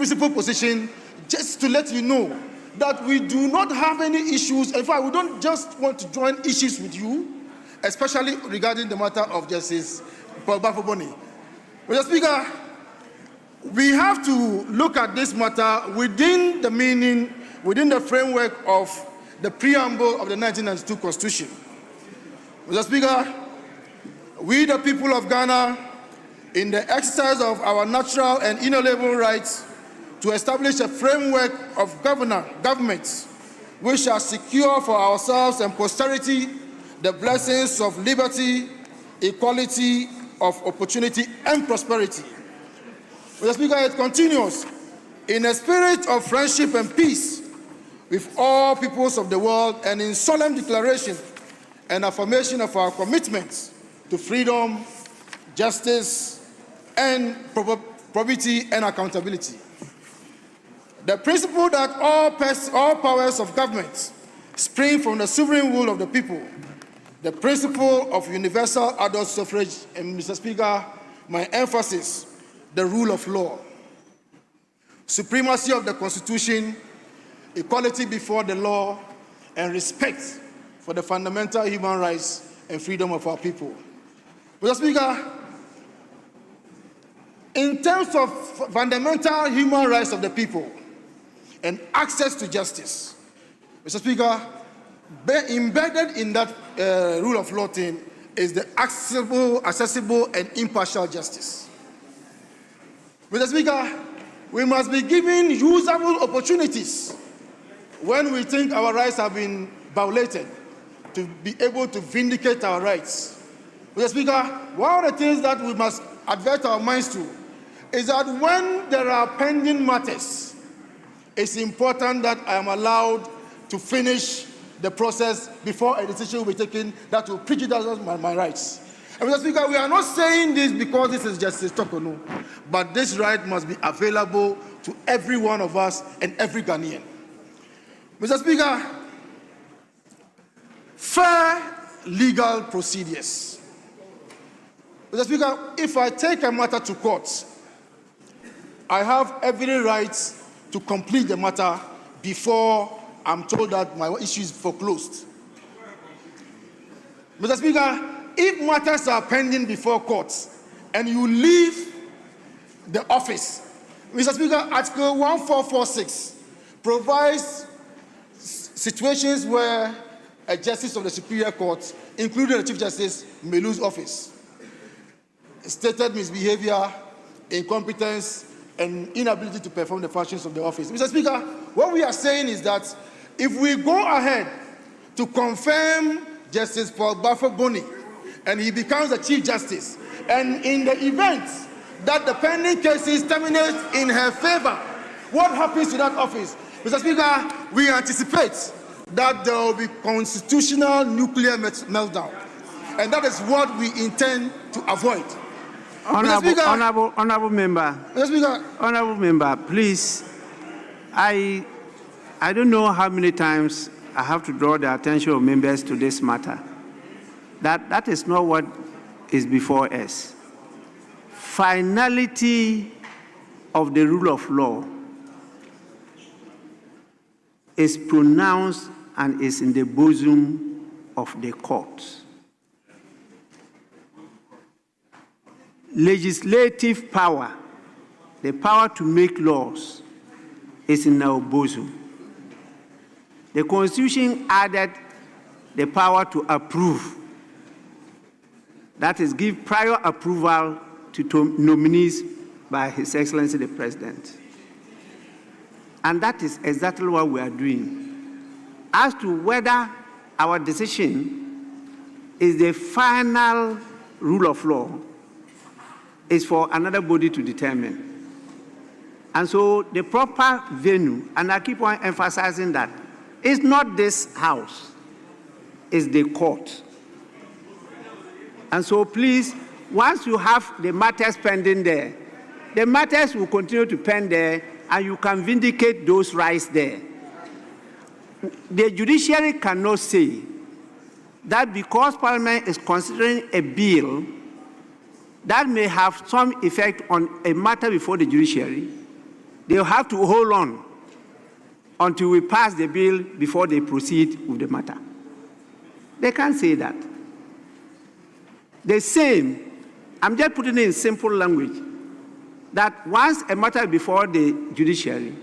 principled position, just to let you know that we do not have any issues. In fact, we don't just want to join issues with you, especially regarding the matter of Justice Paul Bafoboni. Mr. Speaker, we have to look at this matter within the framework of the preamble of the 1992 Constitution. Mr. Speaker, we the people of Ghana, in the exercise of our natural and inalienable rights to establish a framework of government which shall secure for ourselves and posterity the blessings of liberty, equality of opportunity, and prosperity. Mr. Speaker, it continues, in a spirit of friendship and peace with all peoples of the world, and in solemn declaration and affirmation of our commitments to freedom, justice, and probity and accountability. The principle that all powers of government spring from the sovereign will of the people, the principle of universal adult suffrage, and, Mr. Speaker, my emphasis, the rule of law, supremacy of the Constitution, equality before the law, and respect for the fundamental human rights and freedom of our people. Mr. Speaker, in terms of fundamental human rights of the people and access to justice, Mr. Speaker, embedded in that rule of law thing is the accessible and impartial justice. Mr. Speaker, we must be given usable opportunities when we think our rights have been violated to be able to vindicate our rights. Mr. Speaker, one of the things that we must advert our minds to is that when there are pending matters, it's important that I am allowed to finish the process before a decision will be taken that will prejudice my rights. And Mr. Speaker, we are not saying this because this is Justice Tokono, but this right must be available to every one of us and every Ghanaian. Mr. Speaker, fair legal procedures. Mr. Speaker, if I take a matter to court, I have every right to complete the matter before I'm told that my issue is foreclosed. Mr. Speaker, if matters are pending before courts and you leave the office, Mr. Speaker, Article 1446 provides situations where a justice of the Superior Court, including the Chief Justice, may lose office. Stated misbehavior, incompetence, and inability to perform the functions of the office. Mr. Speaker, what we are saying is that if we go ahead to confirm Justice Paul Bafoboni and he becomes the Chief Justice, and in the event that the pending cases terminate in her favor, what happens to that office? Mr. Speaker, we anticipate that there will be constitutional nuclear meltdown, and that is what we intend to avoid. Honorable member. Mr. Speaker. Honorable member, please. I don't know how many times I have to draw the attention of members to this matter. That is not what is before us. Finality of the rule of law is pronounced and is in the bosom of the courts. Legislative power, the power to make laws, is in our bosom. The Constitution added the power to approve, that is, give prior approval to nominees by His Excellency the President. And that is exactly what we are doing. As to whether our decision is the final rule of law, is for another body to determine. And so the proper venue, and I keep on emphasizing that, is not this House, it's the court. And so please, once you have the matters pending there, the matters will continue to pen there, and you can vindicate those rights there. The judiciary cannot say that because Parliament is considering a bill that may have some effect on a matter before the judiciary, They'll have to hold on until we pass the bill before they proceed with the matter. They can't say that. The same, I'm just putting it in simple language, that once a matter is before the judiciary,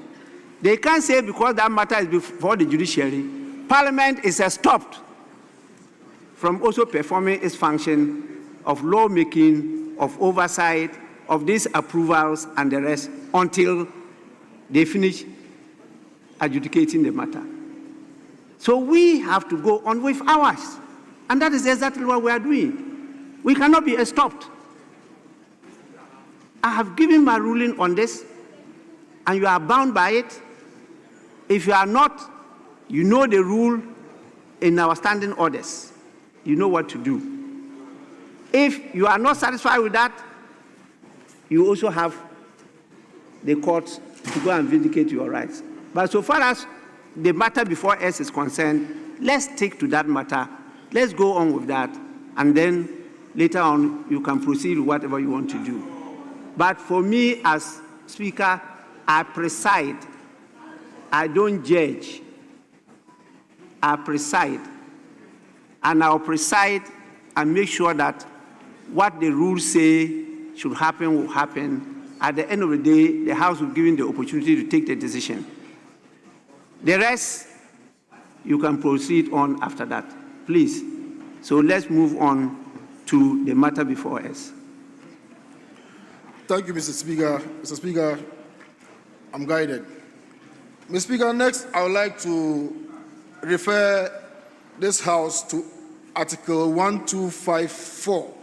they can't say because that matter is before the judiciary, Parliament is stopped from also performing its function of lawmaking, of oversight, of these approvals and the rest until they finish adjudicating the matter. So we have to go on with ours. And that is exactly what we are doing. We cannot be stopped. I have given my ruling on this, and you are bound by it. If you are not, you know the rule in our standing orders. You know what to do. If you are not satisfied with that, you also have the courts to go and vindicate your rights. But so far as the matter before us is concerned, let's stick to that matter. Let's go on with that, and then later on you can proceed with whatever you want to do. But for me as Speaker, I preside. I don't judge. I preside. And I'll preside and make sure that what the rules say should happen will happen. At the end of the day, the House will be given the opportunity to take the decision. The rest, you can proceed on after that, please. So let's move on to the matter before us. Thank you, Mr. Speaker. Mr. Speaker, I'm guided. Mr. Speaker, next I would like to refer this House to Article 1254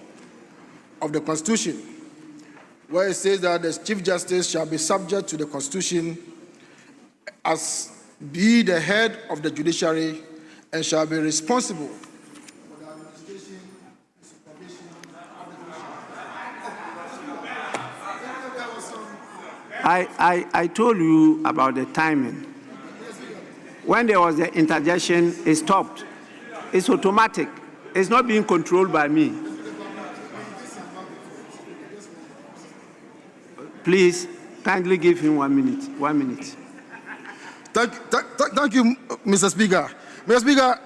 of the Constitution, where it says that the Chief Justice shall be subject to the Constitution as be the head of the judiciary and shall be responsible for the administration and supervision of the I told you about the timing. When there was the interjection, it stopped. It's automatic. It's not being controlled by me. Please, kindly give him 1 minute. 1 minute. Thank you, Mr. Speaker. Mr. Speaker,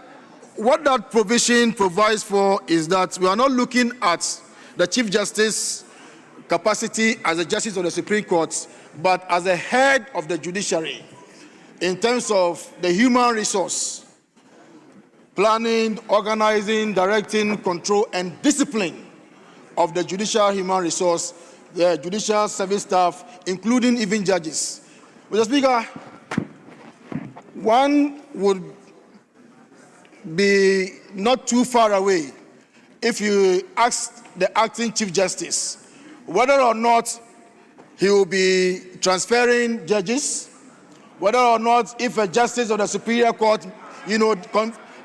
what that provision provides for is that we are not looking at the Chief Justice capacity as a Justice of the Supreme Court, but as a head of the judiciary in terms of the human resource, planning, organizing, directing, control, and discipline of the judicial human resource, the judicial service staff, including even judges. Mr. Speaker, one would be not too far away if you ask the acting Chief Justice whether or not he will be transferring judges, whether or not if a justice of the Superior Court,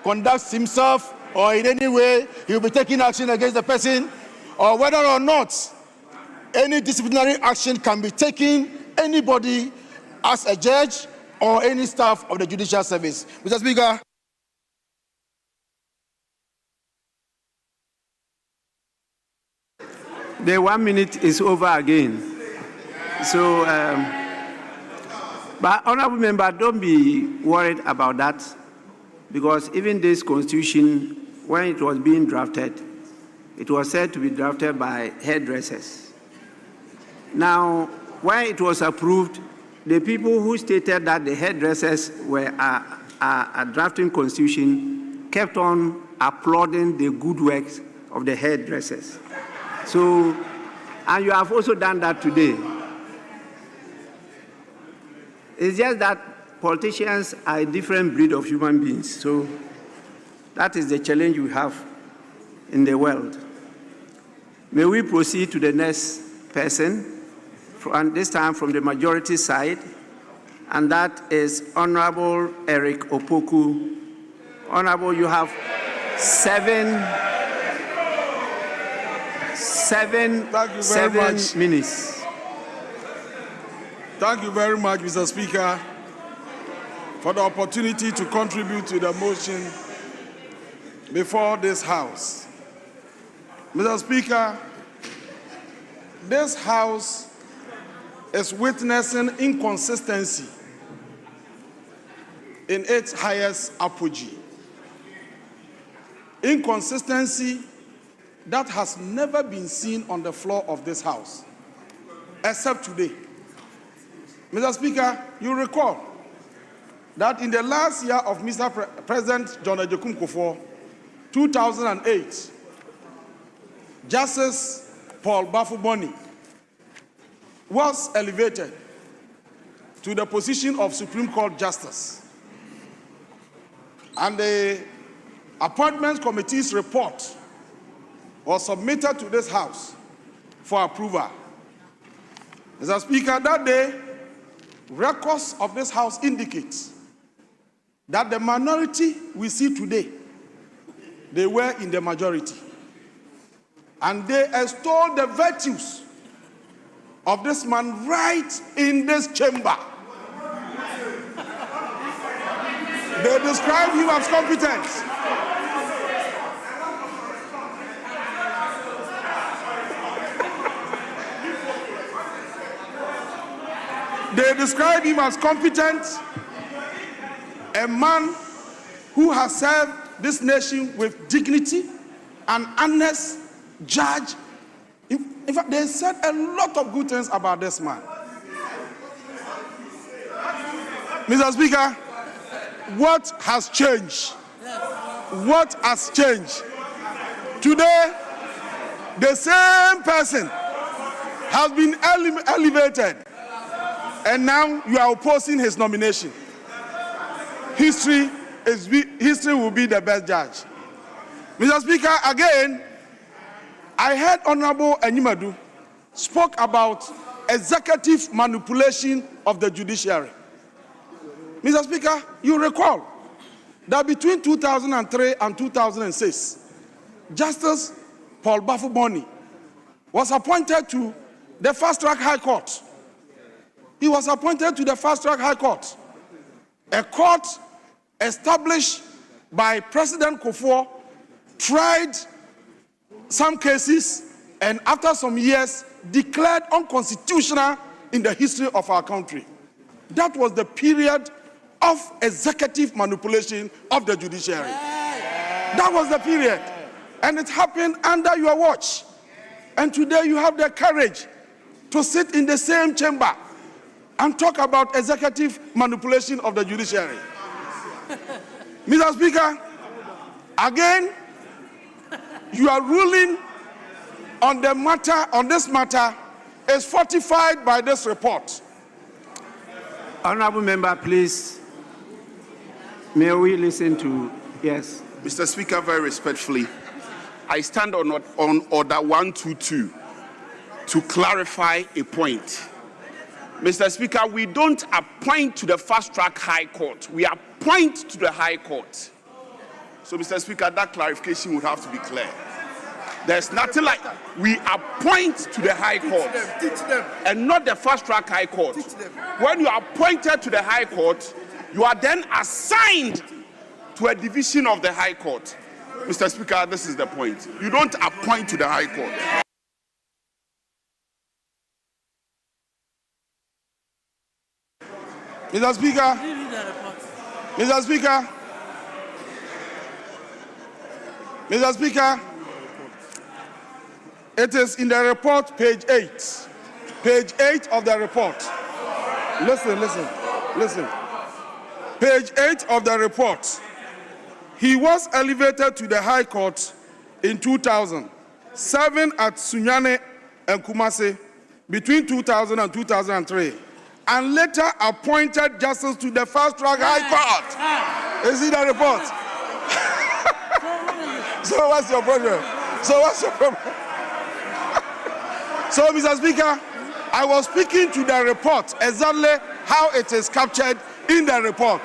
conducts himself or in any way he will be taking action against the person, or whether or not any disciplinary action can be taken anybody as a judge or any staff of the judicial service. Mr. Speaker. The 1 minute is over again. So, but honorable member, don't be worried about that, because even this constitution, when it was being drafted, it was said to be drafted by hairdressers. Now, when it was approved, the people who stated that the hairdressers were drafting constitution kept on applauding the good works of the hairdressers. So, and you have also done that today. It's just that politicians are a different breed of human beings. So that is the challenge we have in the world. May we proceed to the next person, and this time from the majority side, and that is Honorable Eric Opoku. Honorable, you have seven minutes. Thank you very much, Mr. Speaker, for the opportunity to contribute to the motion before this House. Mr. Speaker, this House is witnessing inconsistency in its highest apogee. Inconsistency that has never been seen on the floor of this House, except today. Mr. Speaker, you recall that in the last year of Mr. President John Agyekum Kufuor, 2008, Justice Paul Bafuboni was elevated to the position of Supreme Court Justice. And the Appointments Committee's report was submitted to this House for approval. Mr. Speaker, that day, records of this House indicate that the minority we see today, they were in the majority. And they extol the virtues of this man right in this chamber. They describe him as competent. They describe him as competent, a man who has served this nation with dignity, an honest judge. In fact, they said a lot of good things about this man. Mr. Speaker, what has changed? What has changed? Today, the same person has been elevated, and now you are opposing his nomination. History will be the best judge. Mr. Speaker, again, I heard Honorable Enyimadu spoke about executive manipulation of the judiciary. Mr. Speaker, you recall that between 2003 and 2006, Justice Paul Bafuboni was appointed to the Fast-Track High Court. He was appointed to the Fast-Track High Court, a court established by President Kufuor, tried some cases, and after some years, declared unconstitutional in the history of our country. That was the period of executive manipulation of the judiciary. That was the period. And it happened under your watch. And today you have the courage to sit in the same chamber and talk about executive manipulation of the judiciary. Mr. Speaker, again, you are ruling on the matter, on this matter, is fortified by this report. Honorable member, please. May we listen to, yes. Mr. Speaker, very respectfully, I stand on Order 122 to clarify a point. Mr. Speaker, we don't appoint to the Fast-Track High Court. We appoint to the High Court. So, Mr. Speaker, that clarification would have to be clear. There's nothing like we appoint to the High Court and not the Fast-Track High Court. When you are appointed to the High Court, you are then assigned to a division of the High Court. Mr. Speaker, this is the point. You don't appoint to the High Court. Mr. Speaker, Mr. Speaker, Mr. Speaker, it is in the report, page 8. Page 8 of the report. Listen. Page 8 of the report. He was elevated to the High Court in 2000, serving at Sunyane and Kumasi between 2000 and 2003, and later appointed justice to the Fast-Track High Court. Is it the report? So what's your problem? So, Mr. Speaker, I was speaking to the report, exactly how it is captured in the report.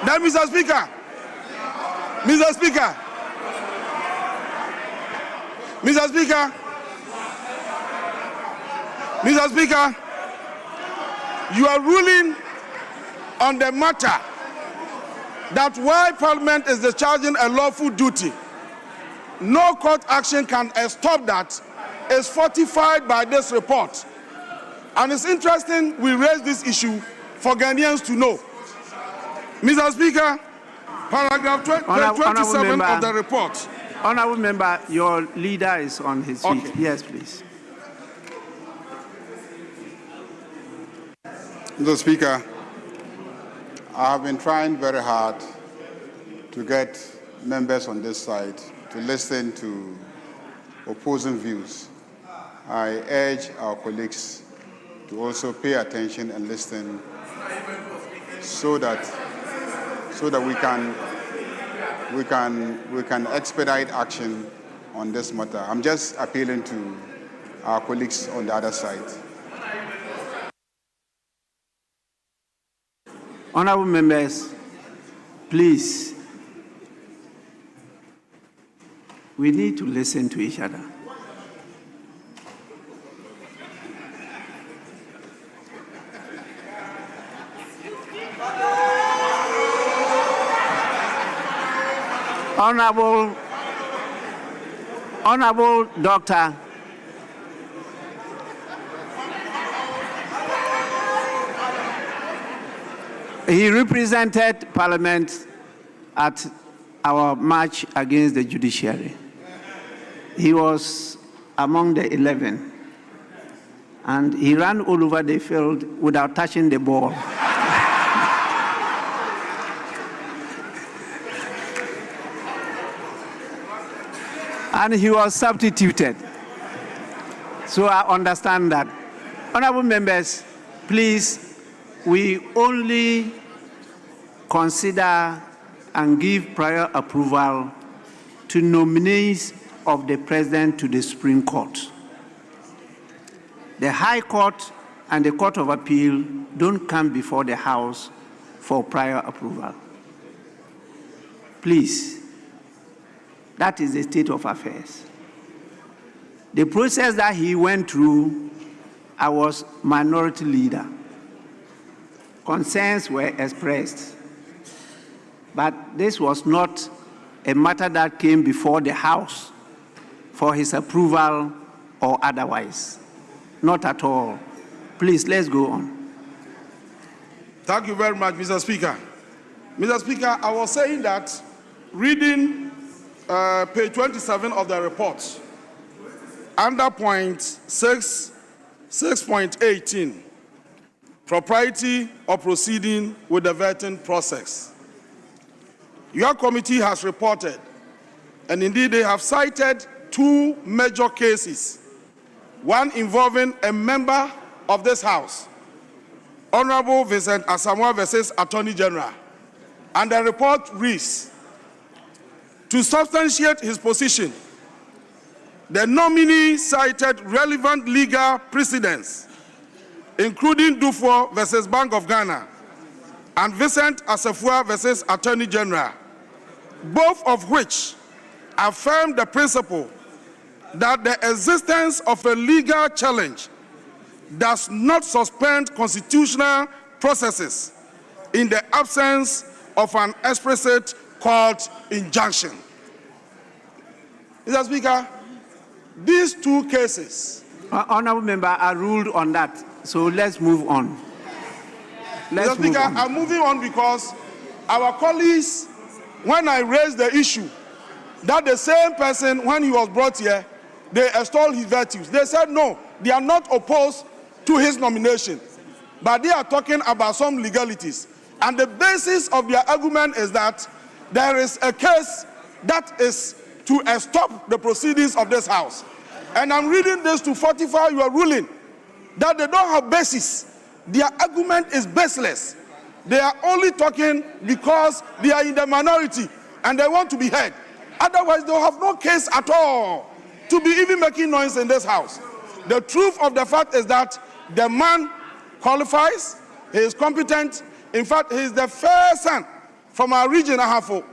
Then, Mr. Speaker, you are ruling on the matter that while Parliament is discharging a lawful duty, no court action can stop that, is fortified by this report. And it's interesting we raise this issue for Ghanaians to know. Mr. Speaker, paragraph 27 of the report. Honourable member, your leader is on his feet. Okay. Yes, please. Mr. Speaker, I have been trying very hard to get members on this side to listen to opposing views. I urge our colleagues to also pay attention and listen so that we can expedite action on this matter. I'm just appealing to our colleagues on the other side. Honourable members, please, we need to listen to each other. Honourable Doctor, he represented Parliament at our march against the judiciary. He was among the 11, and he ran all over the field without touching the ball. And he was substituted. So I understand that. Honourable members, please, we only consider and give prior approval to nominees of the President to the Supreme Court. The High Court and the Court of Appeal don't come before the House for prior approval. Please, that is the state of affairs. The process that he went through, I was minority leader. Concerns were expressed, but this was not a matter that came before the House for his approval or otherwise. Not at all. Please, let's go on. Thank you very much, Mr. Speaker. Mr. Speaker, I was saying that reading page 27 of the report, under point 6.18, propriety of proceeding with the vetting process. Your committee has reported, and indeed they have cited two major cases, one involving a member of this House, Honorable Vincent Asamoah versus Attorney General, and the report reads, to substantiate his position, the nominee cited relevant legal precedents, including Dufour versus Bank of Ghana and Vincent Asafua versus Attorney General, both of which affirm the principle that the existence of a legal challenge does not suspend constitutional processes in the absence of an explicit court injunction. Mr. Speaker, these two cases. Honourable member, I ruled on that, so let's move on. Mr. Speaker, I'm moving on because our colleagues, when I raised the issue, that the same person, when he was brought here, they extolled his virtues. They said no, they are not opposed to his nomination, but they are talking about some legalities. And the basis of their argument is that there is a case that is to stop the proceedings of this House. And I'm reading this to fortify your ruling that they don't have basis. Their argument is baseless. They are only talking because they are in the minority and they want to be heard. Otherwise, they'll have no case at all to be even making noise in this House. The truth of the fact is that the man qualifies, he is competent. In fact, he is the first son from our region, Ahafo,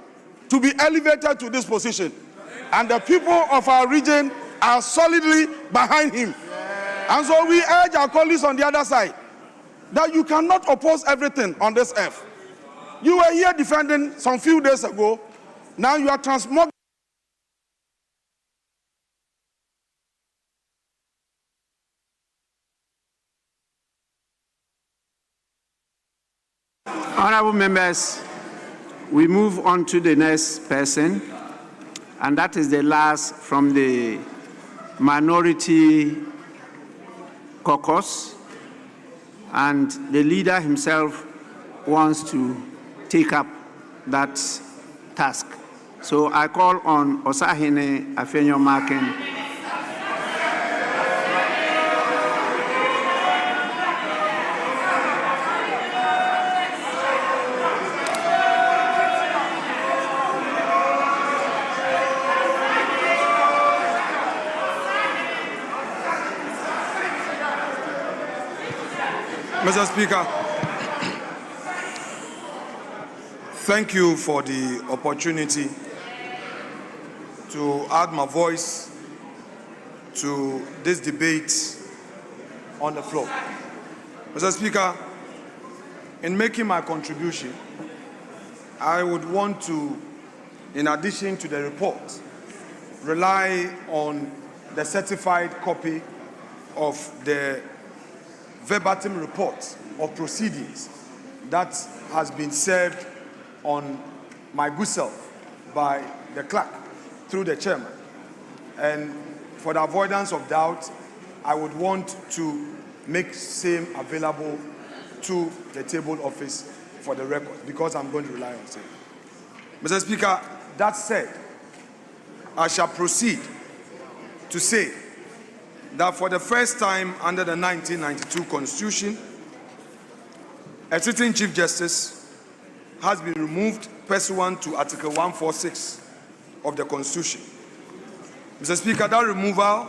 to be elevated to this position. And the people of our region are solidly behind him. And so we urge our colleagues on the other side that you cannot oppose everything on this earth. You were here defending some few days ago. Now you are transmoging. Honorable members, we move on to the next person, and that is the last from the minority caucus, and the leader himself wants to take up that task. So I call on Osahene Afenyo-Markin. Mr. Speaker, thank you for the opportunity to add my voice to this debate on the floor. Mr. Speaker, in making my contribution, I would want to, in addition to the report, rely on the certified copy of the verbatim report of proceedings that has been served on my good self by the clerk through the chairman. And for the avoidance of doubt, I would want to make same available to the table office for the record, because I'm going to rely on same. Mr. Speaker, that said, I shall proceed to say that for the first time under the 1992 Constitution, a sitting Chief Justice has been removed pursuant to Article 146 of the Constitution. Mr. Speaker, that removal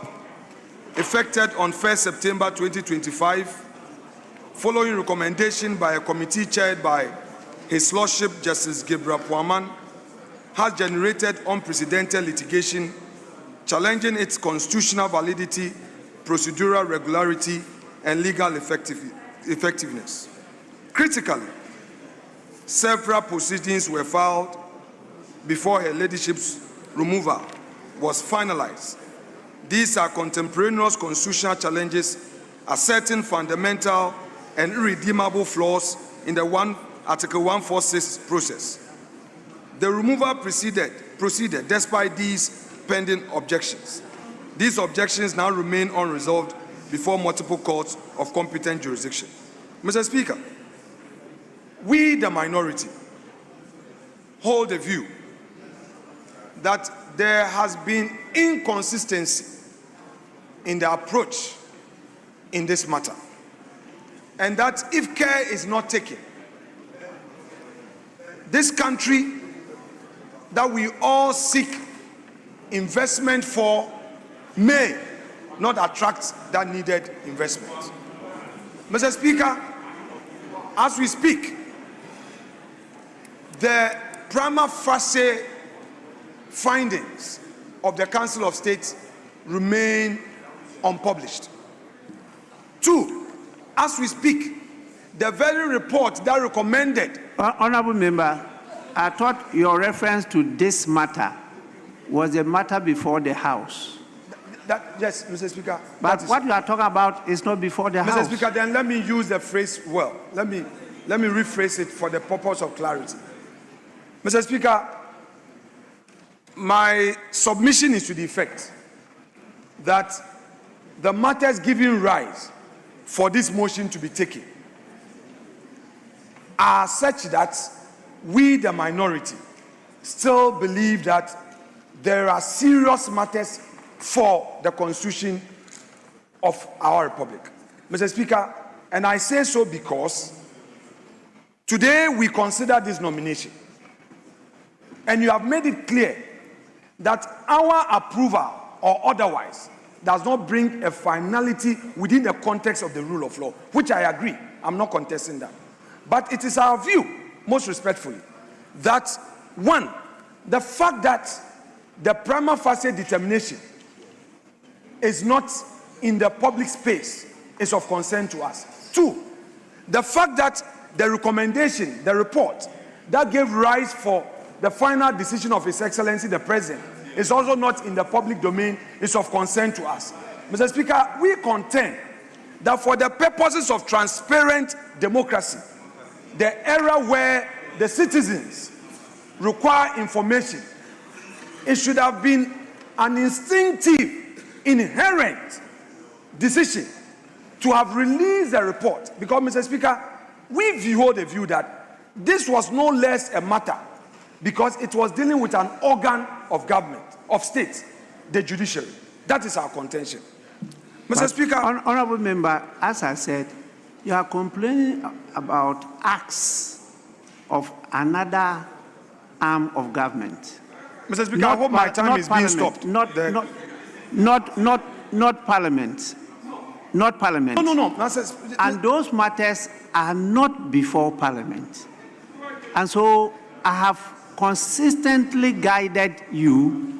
effected on 1st September 2025, following recommendation by a committee chaired by His Lordship Justice Gabriel Puaman, has generated unprecedented litigation challenging its constitutional validity, procedural regularity, and legal effectiveness. Critically, several proceedings were filed before her ladyship's removal was finalized. These are contemporaneous constitutional challenges asserting fundamental and irredeemable flaws in the Article 146 process. The removal proceeded despite these pending objections. These objections now remain unresolved before multiple courts of competent jurisdiction. Mr. Speaker, we, the minority, hold the view that there has been inconsistency in the approach in this matter, and that if care is not taken, this country that we all seek investment for may not attract that needed investment. Mr. Speaker, as we speak, the prima facie findings of the Council of State remain unpublished. 2, as we speak, the very report that recommended... Honorable Member, I thought your reference to this matter was a matter before the House. Yes, Mr. Speaker. But what you are talking about is not before the House. Mr. Speaker, then let me use the phrase well. Let me rephrase it for the purpose of clarity. Mr. Speaker, my submission is to the effect that the matters giving rise for this motion to be taken are such that we, the minority, still believe that there are serious matters for the Constitution of our Republic. Mr. Speaker, and I say so because today we consider this nomination, and you have made it clear that our approval or otherwise does not bring a finality within the context of the rule of law, which I agree. I'm not contesting that. But it is our view, most respectfully, that one, the fact that the prima facie determination is not in the public space is of concern to us. 2, the fact that the recommendation, the report that gave rise for the final decision of His Excellency the President is also not in the public domain is of concern to us. Mr. Speaker, we contend that for the purposes of transparent democracy, the era where the citizens require information, it should have been an instinctive, inherent decision to have released the report. Because, Mr. Speaker, we hold a view that this was no less a matter because it was dealing with an organ of government, of state, the judiciary. That is our contention. Mr. Speaker. Honorable Member, as I said, you are complaining about acts of another arm of government. Mr. Speaker, I hope my time is being stopped. Not Parliament. Not Parliament. No. And those matters are not before Parliament. And so I have consistently guided you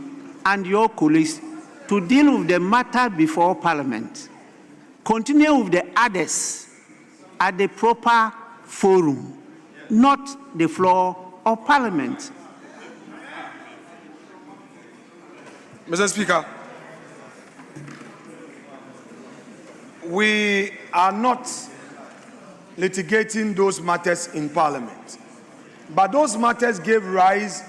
and your colleagues to deal with the matter before Parliament. Continue with the others at the proper forum, not the floor of Parliament. Mr. Speaker, we are not litigating those matters in Parliament, but those matters gave rise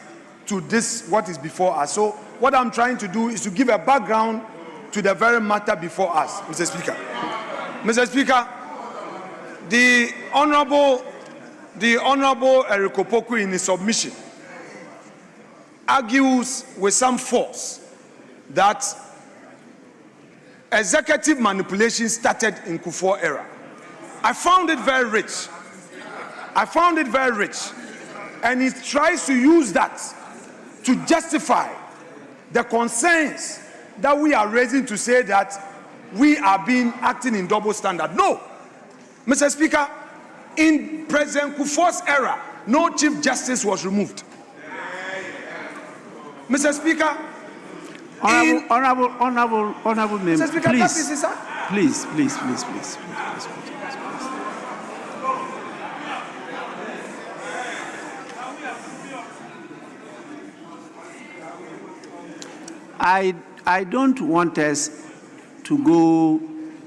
to this, what is before us. So what I'm trying to do is to give a background to the very matter before us, Mr. Speaker. Mr. Speaker, the Honorable Eric Opoku in his submission argues with some force that executive manipulation started in Kufuor era. I found it very rich. And he tries to use that to justify the concerns that we are raising to say that we are acting in double standard. No, Mr. Speaker, in President Kufuor's era, no Chief Justice was removed. Mr. Speaker, Honorable Member, Mr. Speaker, please. I don't want us to go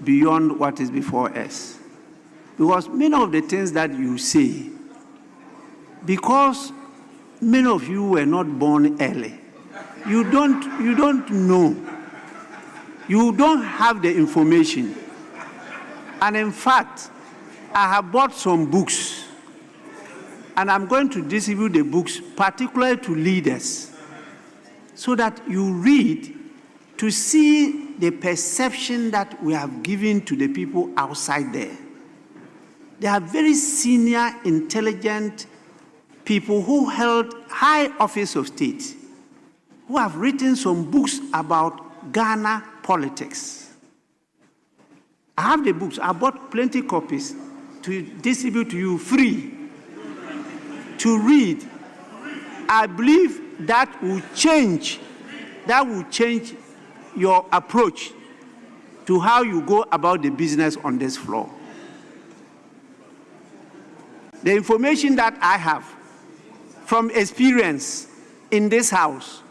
beyond what is before us, because many of the things that you say, because many of you were not born early, you don't know, you don't have the information. And in fact, I have bought some books, and I'm going to distribute the books particularly to leaders, so that you read to see the perception that we have given to the people outside there. They are very senior, intelligent people who held high office of state, who have written some books about Ghana politics. I have the books. I bought plenty copies to distribute to you free to read. I believe that will change your approach to how you go about the business on this floor. The information that I have from experience in this house,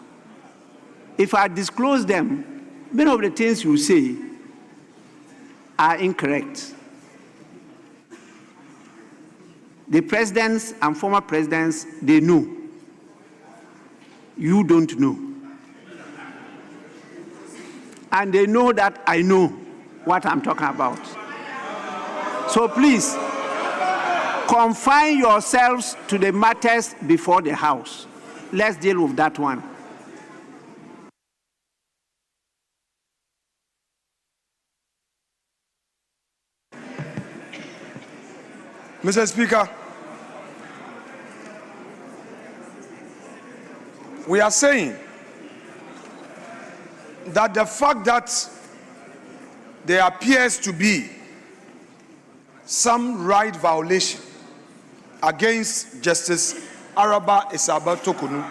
if I disclose them, many of the things you say are incorrect. The presidents and former presidents, they know. You don't know. And they know that I know what I'm talking about. So please, confine yourselves to the matters before the House. Let's deal with that one. Mr. Speaker, we are saying that the fact that there appears to be some right violation against Justice Araba Isaba Tokunu,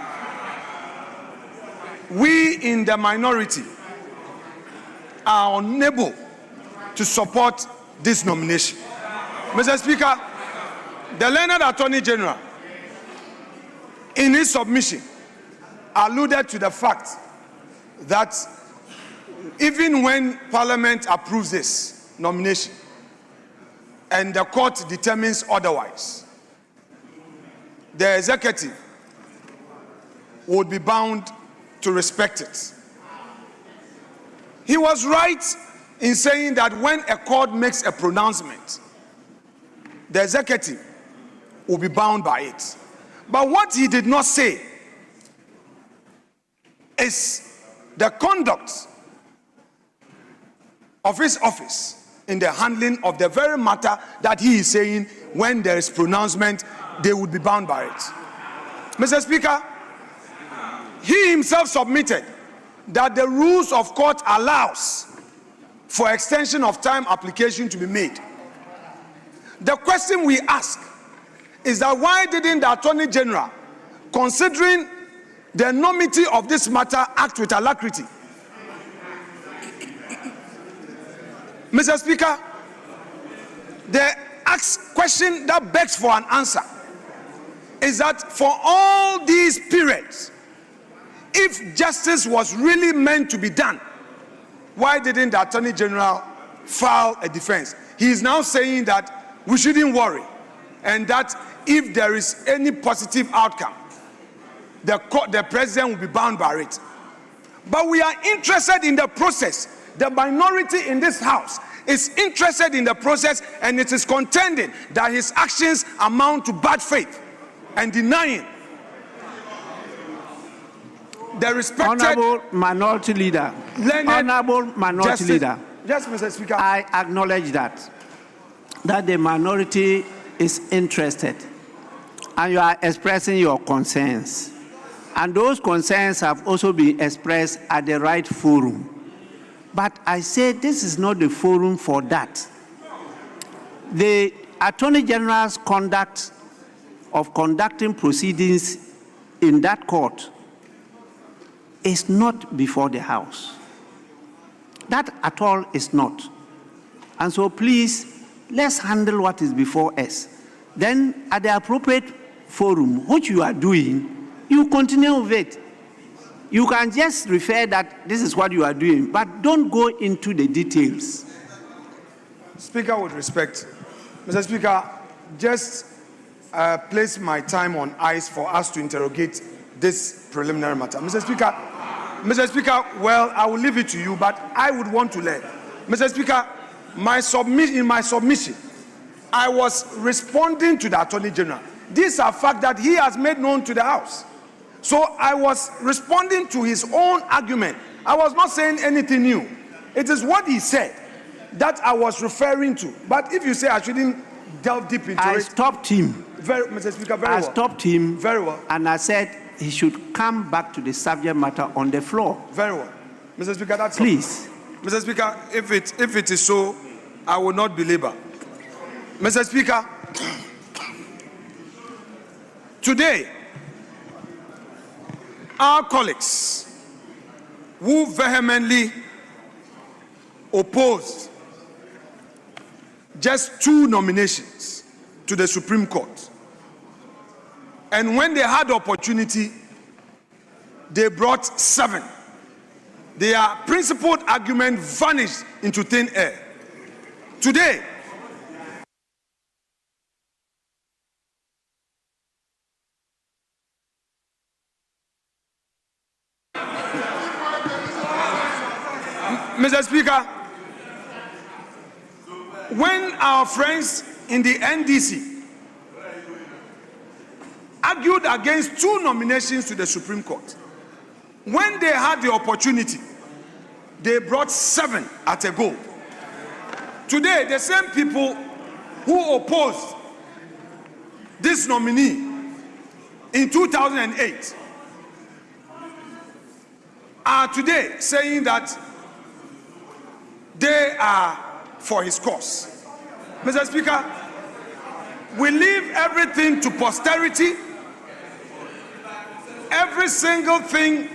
we in the minority are unable to support this nomination. Mr. Speaker, the learned Attorney General, in his submission, alluded to the fact that even when Parliament approves this nomination and the court determines otherwise, the executive would be bound to respect it. He was right in saying that when a court makes a pronouncement, the executive will be bound by it. But what he did not say is the conduct of his office in the handling of the very matter that he is saying when there is pronouncement, they would be bound by it. Mr. Speaker, he himself submitted that the rules of court allows for extension of time application to be made. The question we ask is that why didn't the Attorney General, considering the enormity of this matter, act with alacrity? Mr. Speaker, the question that begs for an answer is that for all these periods, if justice was really meant to be done, why didn't the Attorney General file a defense? He is now saying that we shouldn't worry, and that if there is any positive outcome, the president will be bound by it. But we are interested in the process. The minority in this House is interested in the process, and it is contending that his actions amount to bad faith and denying the respected Honorable Minority Leader. Honorable Minority Justice, Leader. Yes, Mr. Speaker. I acknowledge that the minority is interested, and you are expressing your concerns. And those concerns have also been expressed at the right forum. But I say this is not the forum for that. The Attorney General's conduct of conducting proceedings in that court is not before the House. That at all is not. And so please, let's handle what is before us. Then at the appropriate forum, which you are doing, you continue with it. You can just refer that this is what you are doing, but don't go into the details. Speaker, with respect, Mr. Speaker, just place my time on ice for us to interrogate this preliminary matter. Mr. Speaker, well, I will leave it to you, but I would want to learn. Mr. Speaker, in my submission, I was responding to the Attorney General. These are facts that he has made known to the House. So I was responding to his own argument. I was not saying anything new. It is what he said that I was referring to. But if you say I shouldn't delve deep into it... I stopped him. Mr. Speaker, very well. I stopped him. Very well. And I said he should come back to the subject matter on the floor. Very well. Mr. Speaker, that's please. all. Mr. Speaker, if it is so, I will not belabor. Mr. Speaker, today, our colleagues who vehemently opposed just 2 nominations to the Supreme Court, and when they had the opportunity, they brought 7. Their principled argument vanished into thin air. Today, Mr. Speaker, when our friends in the NDC argued against 2 nominations to the Supreme Court, when they had the opportunity, they brought 7 at a go. Today, the same people who opposed this nominee in 2008 are today saying that they are for his cause. Mr. Speaker, we leave everything to posterity. Every single thing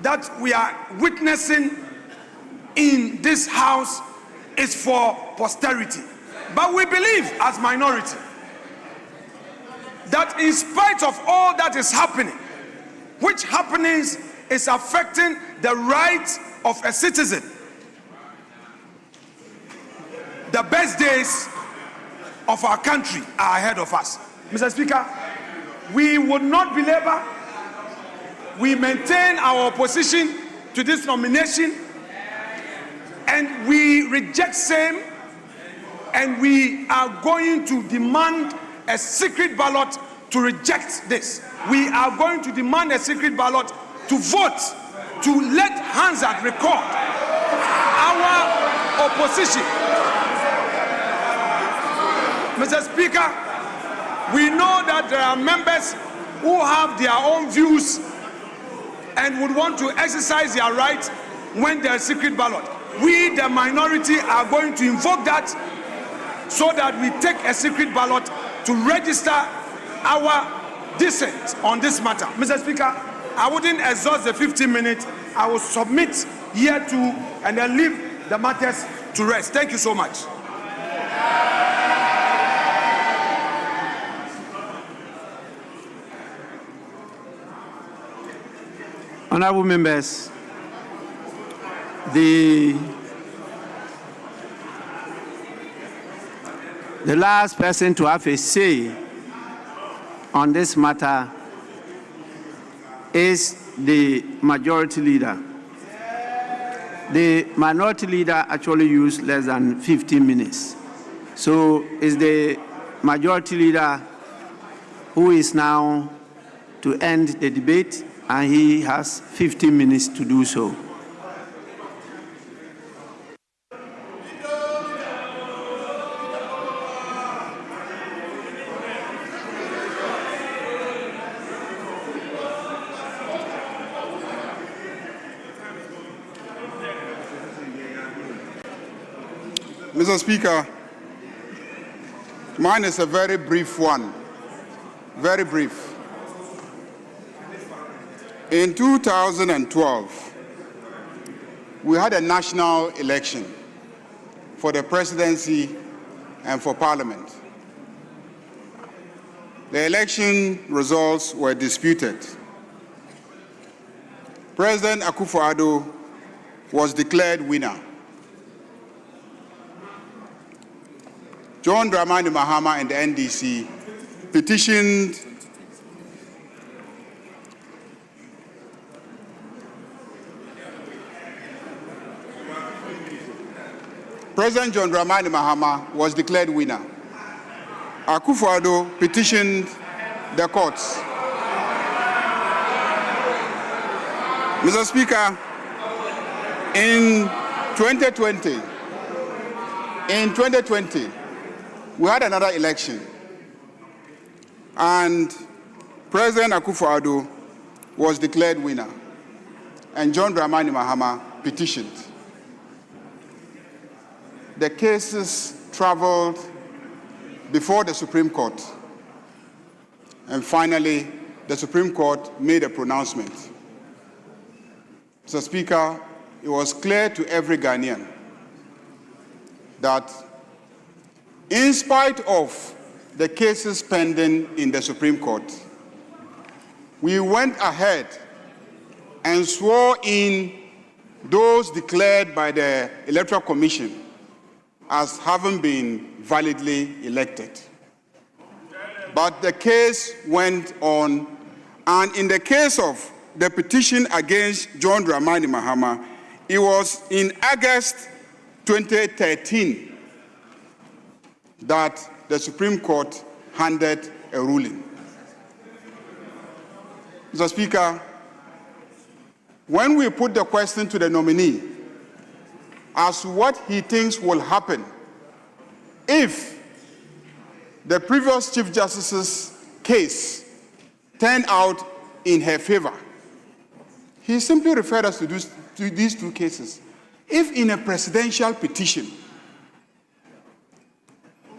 that we are witnessing in this House is for posterity. But we believe as minority that in spite of all that is happening, which happenings is affecting the rights of a citizen, the best days of our country are ahead of us. Mr. Speaker, we would not belabor. We maintain our opposition to this nomination, and we reject same, and we are going to demand a secret ballot to reject this. We are going to demand a secret ballot to vote, to let Hansard record our opposition. Mr. Speaker, we know that there are members who have their own views and would want to exercise their right when there is secret ballot. We, the minority, are going to invoke that so that we take a secret ballot to register our dissent on this matter. Mr. Speaker, I wouldn't exhaust the 15 minutes. I will submit here to and then leave the matters to rest. Thank you so much. Honorable members, the last person to have a say on this matter is the majority leader. The minority leader actually used less than 15 minutes. So it's the majority leader who is now to end the debate, and he has 15 minutes to do so. Mr. Speaker, mine is a very brief one, very brief. In 2012, we had a national election for the presidency and for parliament. The election results were disputed. President Akufo-Addo was declared winner. John Dramani Mahama and the NDC petitioned President John Dramani Mahama was declared winner. Akufo-Addo petitioned the courts. Mr. Speaker, in 2020, we had another election, and President Akufo-Addo was declared winner, and John Dramani Mahama petitioned. The cases traveled before the Supreme Court, and finally, the Supreme Court made a pronouncement. Mr. Speaker, it was clear to every Ghanaian that in spite of the cases pending in the Supreme Court, we went ahead and swore in those declared by the Electoral Commission as having been validly elected. But the case went on, and in the case of the petition against John Dramani Mahama, it was in August 2013 that the Supreme Court handed a ruling. Mr. Speaker, when we put the question to the nominee as to what he thinks will happen if the previous Chief Justice's case turned out in her favor, he simply referred us to these two cases. If in a presidential petition,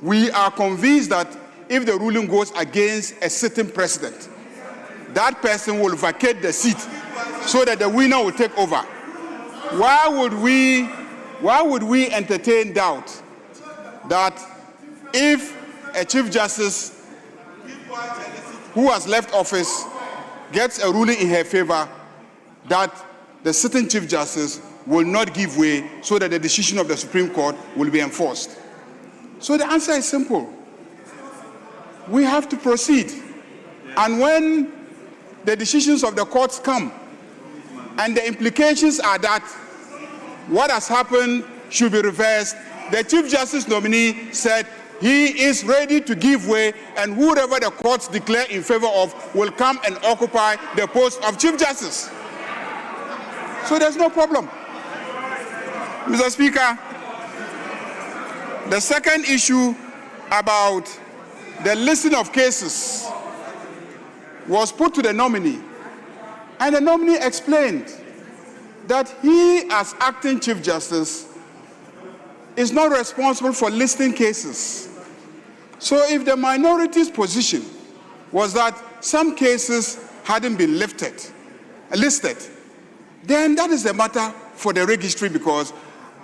we are convinced that if the ruling goes against a sitting president, that person will vacate the seat so that the winner will take over. Why would we entertain doubt that if a Chief Justice who has left office gets a ruling in her favor, that the sitting Chief Justice will not give way so that the decision of the Supreme Court will be enforced? So the answer is simple. We have to proceed. And when the decisions of the courts come, and the implications are that what has happened should be reversed, the Chief Justice nominee said he is ready to give way, and whoever the courts declare in favor of will come and occupy the post of Chief Justice. So there's no problem. Mr. Speaker, the second issue about the listing of cases was put to the nominee, and the nominee explained that he, as acting Chief Justice, is not responsible for listing cases. So if the minority's position was that some cases hadn't been listed, then that is a matter for the registry, because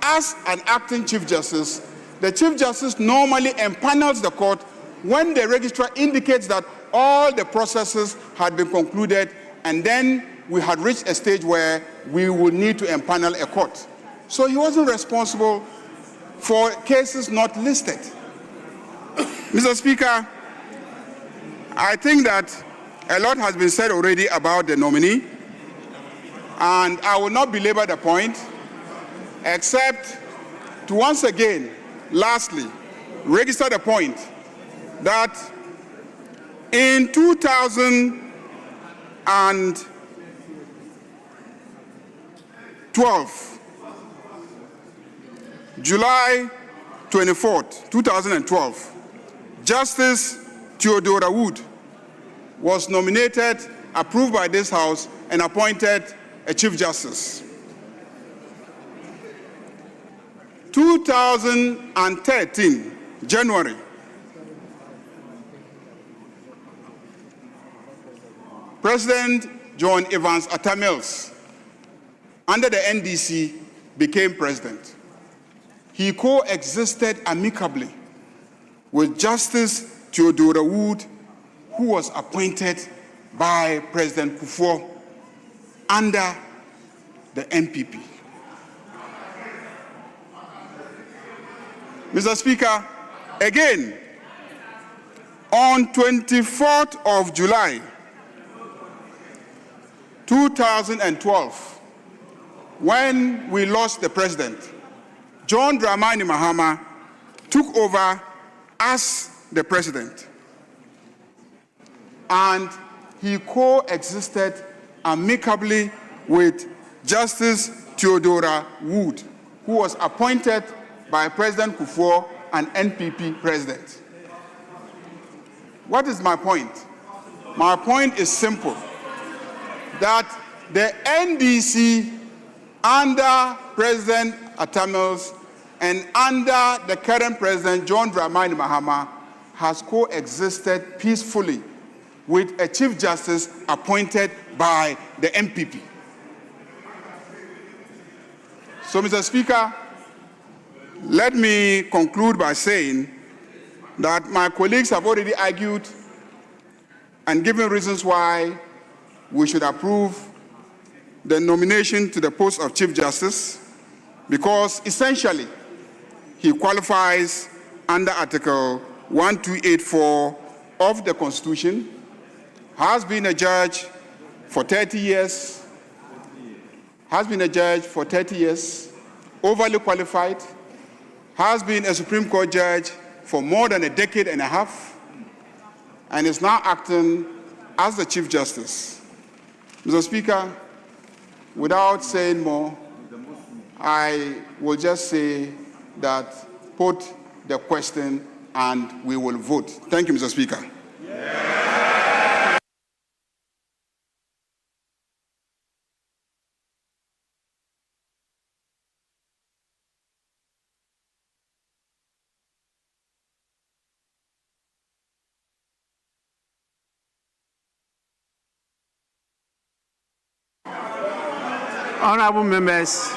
as an acting Chief Justice, the Chief Justice normally empanels the court when the registrar indicates that all the processes had been concluded, and then we had reached a stage where we would need to empanel a court. So he wasn't responsible for cases not listed. Mr. Speaker, I think that a lot has been said already about the nominee, and I will not belabor the point, except to once again, lastly, register the point that in 2012, July 24th, 2012, Justice Theodora Wood was nominated, approved by this House, and appointed a Chief Justice. 2013, January, President John Evans Atta Mills, under the NDC, became president. He coexisted amicably with Justice Theodora Wood, who was appointed by President Kufuor under the NPP. Mr. Speaker, again, on 24th of July, 2012, when we lost the president, John Dramani Mahama took over as the president, and he coexisted amicably with Justice Theodora Wood, who was appointed by President Kufuor, an NPP president. What is my point? My point is simple, that the NDC under President Atta Mills and under the current president, John Dramani Mahama, has coexisted peacefully with a Chief Justice appointed by the NPP. So, Mr. Speaker, let me conclude by saying that my colleagues have already argued and given reasons why we should approve the nomination to the post of Chief Justice, because essentially he qualifies under Article 1284 of the Constitution, has been a judge for 30 years, overly qualified, has been a Supreme Court judge for more than a decade and a half, and is now acting as the Chief Justice. Mr. Speaker, without saying more, I will just say that put the question and we will vote. Thank you, Mr. Speaker. Honorable members,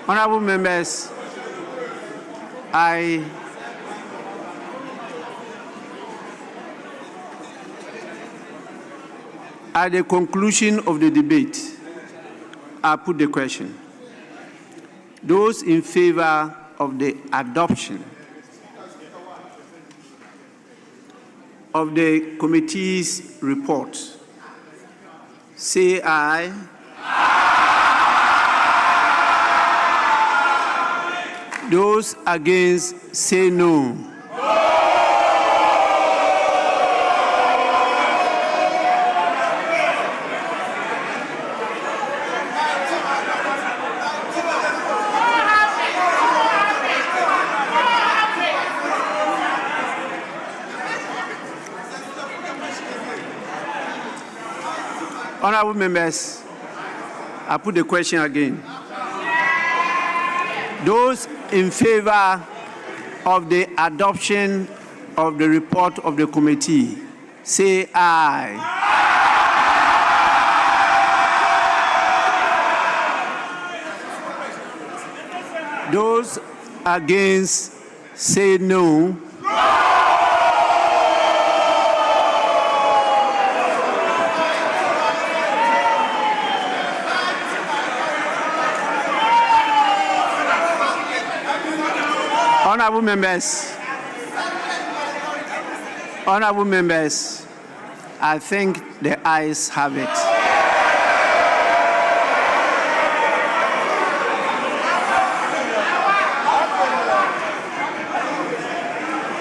honorable members, at the conclusion of the debate, I put the question. Those in favor of the adoption of the committee's report, say aye. Those against, say no. Honorable members, I put the question again. Those in favor of the adoption of the report of the committee, say aye. Those against, say no. Honorable members, I think the ayes have it.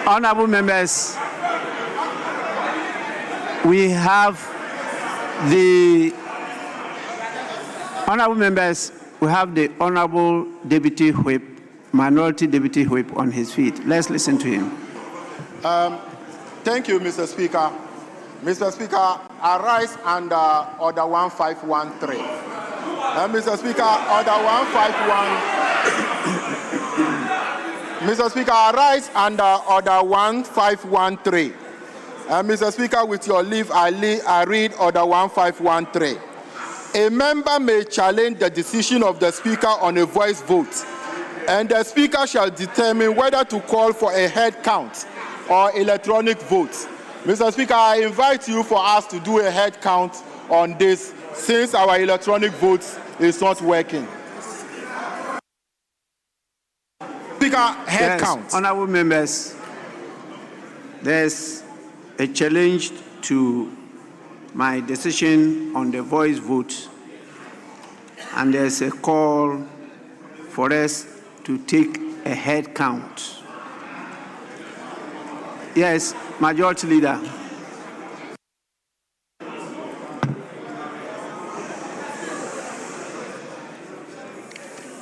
Honorable members, we have the Honorable Deputy Whip, Minority Deputy Whip on his feet. Let's listen to him. Thank you, Mr. Speaker. Mr. Speaker, I rise under Order 1513. Mr. Speaker, Order 151. Mr. Speaker, I rise under Order 1513. Mr. Speaker, with your leave, I read Order 1513. A member may challenge the decision of the Speaker on a voice vote, and the Speaker shall determine whether to call for a head count or electronic vote. Mr. Speaker, I invite you for us to do a head count on this, since our electronic vote is not working. Speaker, head count. Honorable members, there's a challenge to my decision on the voice vote, and there's a call for us to take a head count. Yes, Majority Leader.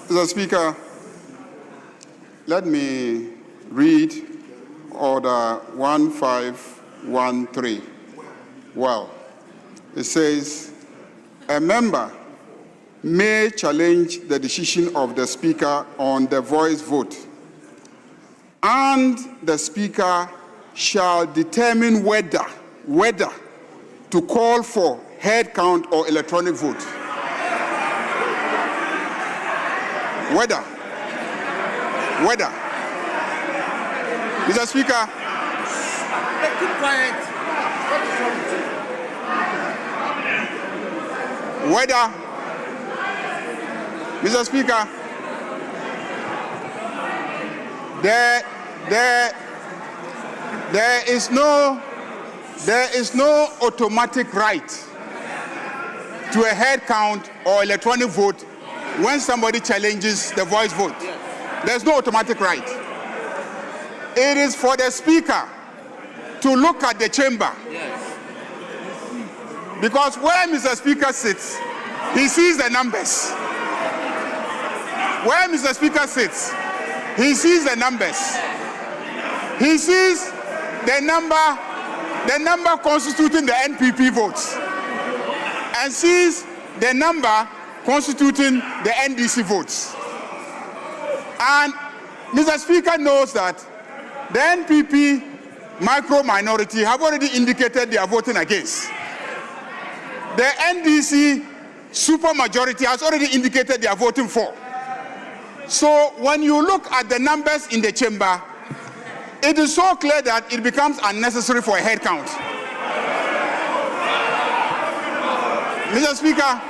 Mr. Speaker, let me read Order 1513. Well, it says, a member may challenge the decision of the Speaker on the voice vote, and the Speaker shall determine whether to call for head count or electronic vote. Whether. Mr. Speaker. Keep quiet. Whether. Mr. Speaker. There is no automatic right to a head count or electronic vote when somebody challenges the voice vote. There's no automatic right. It is for the Speaker to look at the chamber. Because where Mr. Speaker sits, he sees the numbers. Where Mr. Speaker sits, he sees the numbers. He sees the number constituting the NPP votes, and sees the number constituting the NDC votes. And Mr. Speaker knows that the NPP micro-minority have already indicated they are voting against. The NDC supermajority has already indicated they are voting for. So when you look at the numbers in the chamber, it is so clear that it becomes unnecessary for a head count. Mr. Speaker,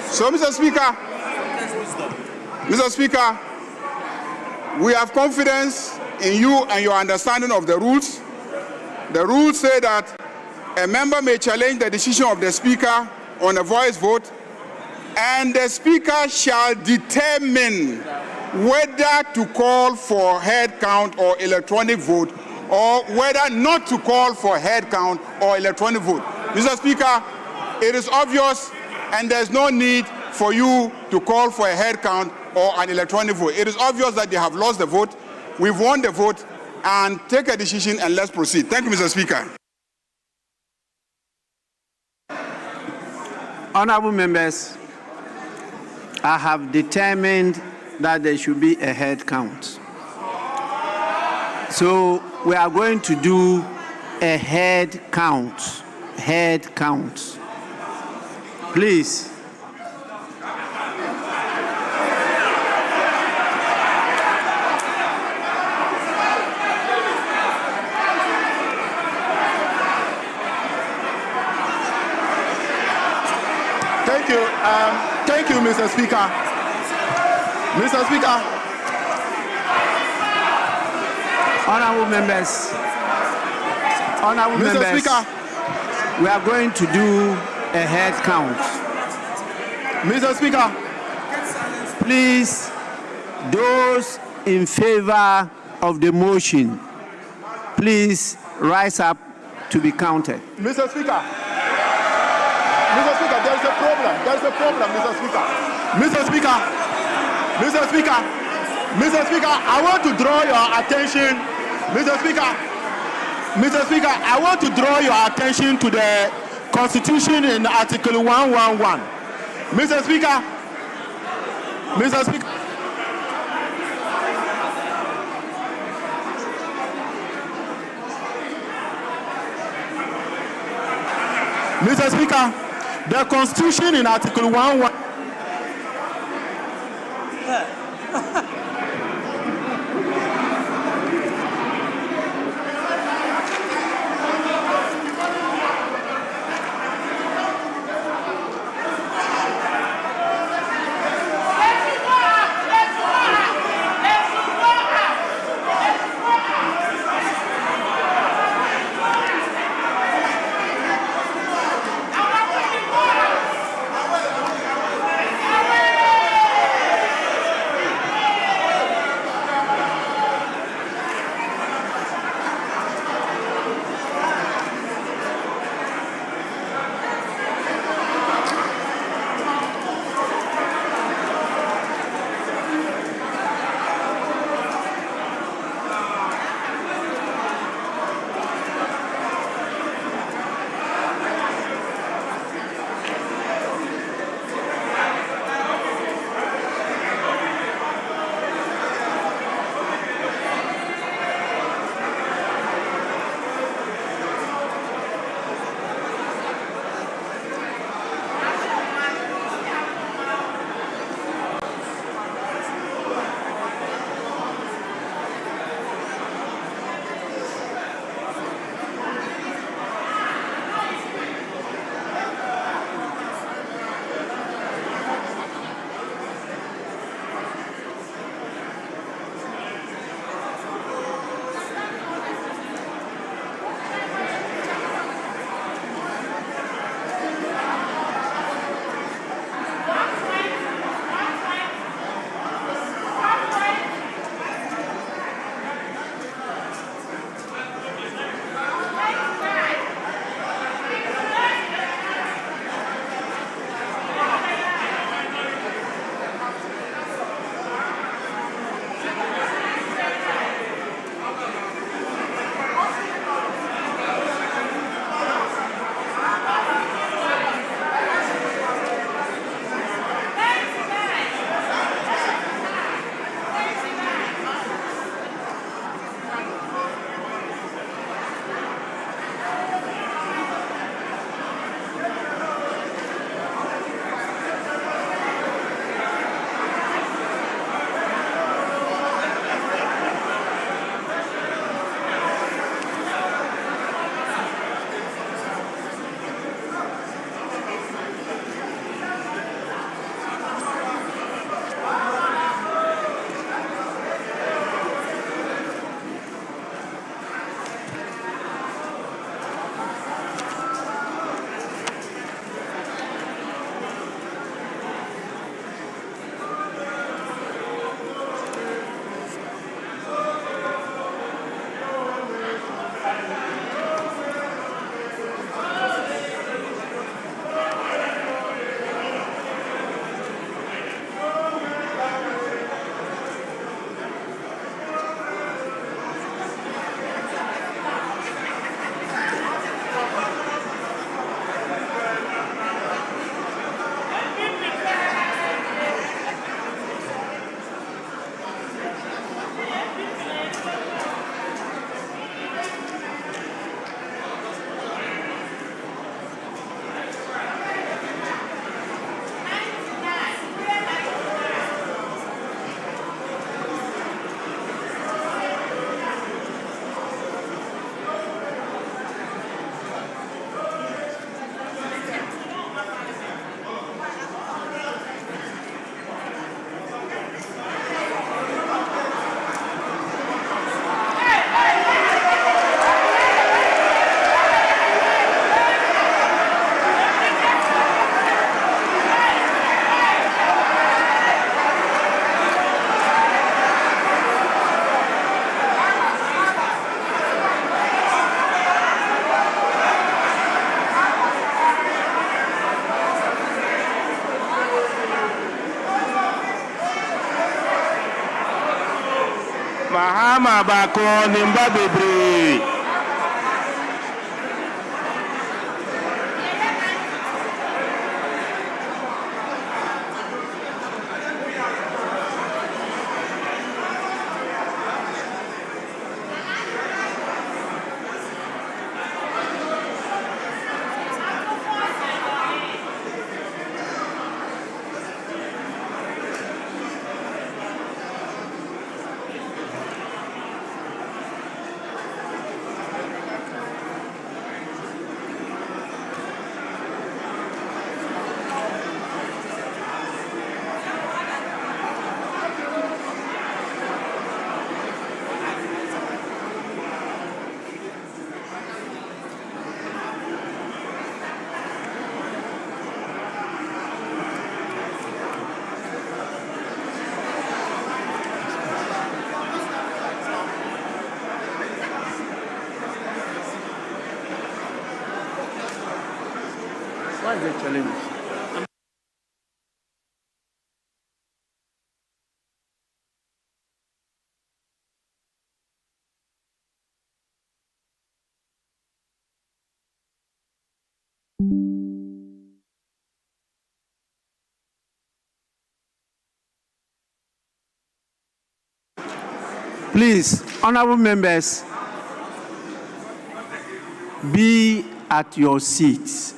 So, Mr. Speaker, we have confidence in you and your understanding of the rules. The rules say that a member may challenge the decision of the Speaker on a voice vote, and the Speaker shall determine whether to call for head count or electronic vote, or whether not to call for head count or electronic vote. Mr. Speaker, it is obvious, and there's no need for you to call for a head count or an electronic vote. It is obvious that they have lost the vote. We've won the vote, and take a decision and let's proceed. Thank you, Mr. Speaker. Honorable members, I have determined that there should be a head count. So we are going to do a head count. Head count. Please. Thank you, Mr. Speaker. Mr. Speaker. Honorable members. Mr. Speaker. We are going to do a head count. Mr. Speaker. Please, those in favor of the motion, please rise up to be counted. Mr. Speaker. Mr. Speaker, there is a problem. There is a problem, Mr. Speaker. Mr. Speaker. Mr. Speaker. Mr. Speaker, I want to draw your attention. Mr. Speaker. Mr. Speaker, I want to draw your attention to the Constitution in Article 111. Mr. Speaker. Mr. Speaker. Mr. Speaker, the Constitution in Article 111. Bama Bako Nimba Bebre. What's the challenge? Please, honorable members, be at your seats.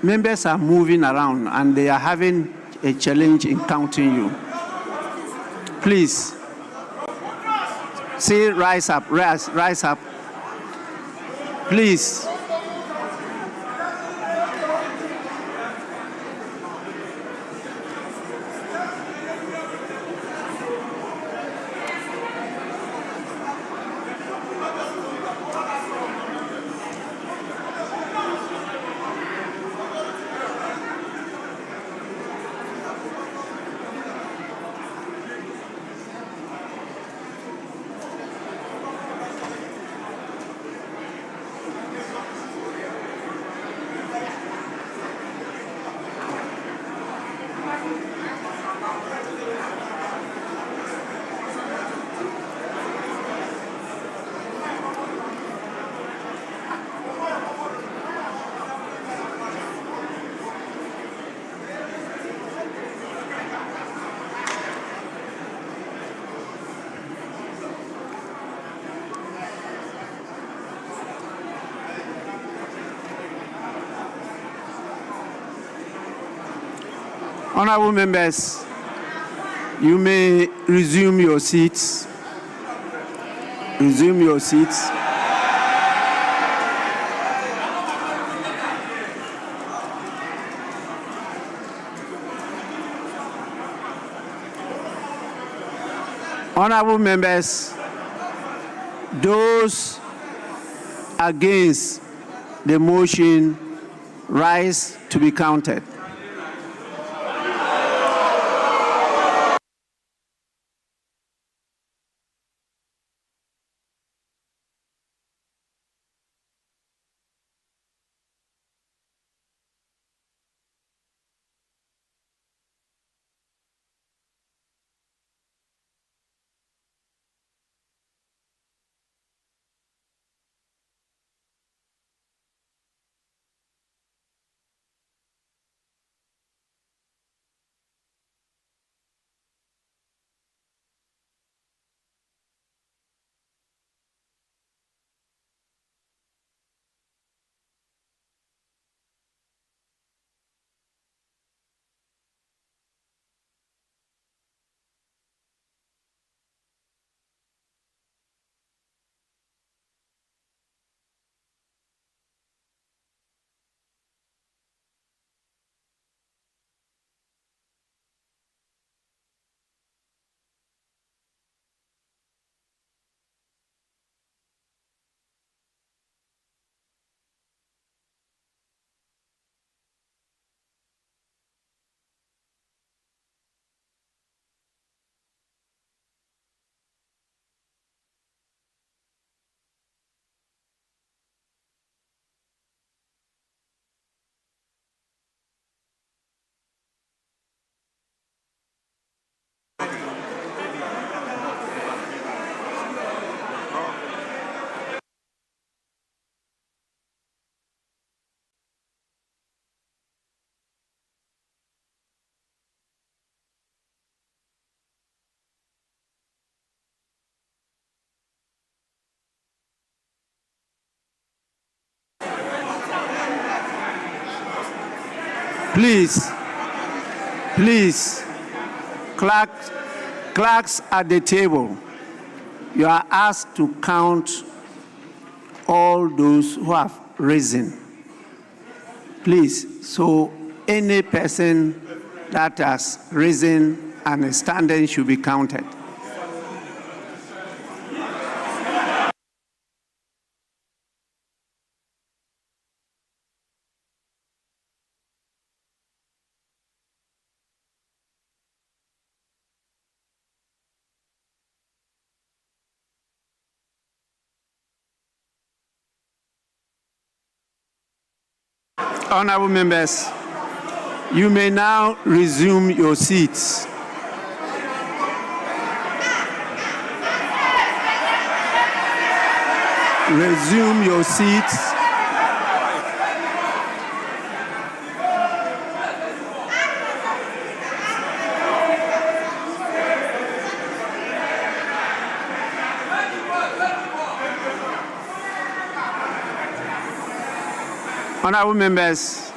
Members are moving around and they are having a challenge in counting you. Please, say rise up, rise up. Please. Honorable members, you may resume your seats. Resume your seats. Honorable members, those against the motion rise to be counted. Please, clerks at the table, you are asked to count all those who have risen. Please, so any person that has risen and is standing should be counted. Honorable members, you may now resume your seats. Resume your seats. Honorable members,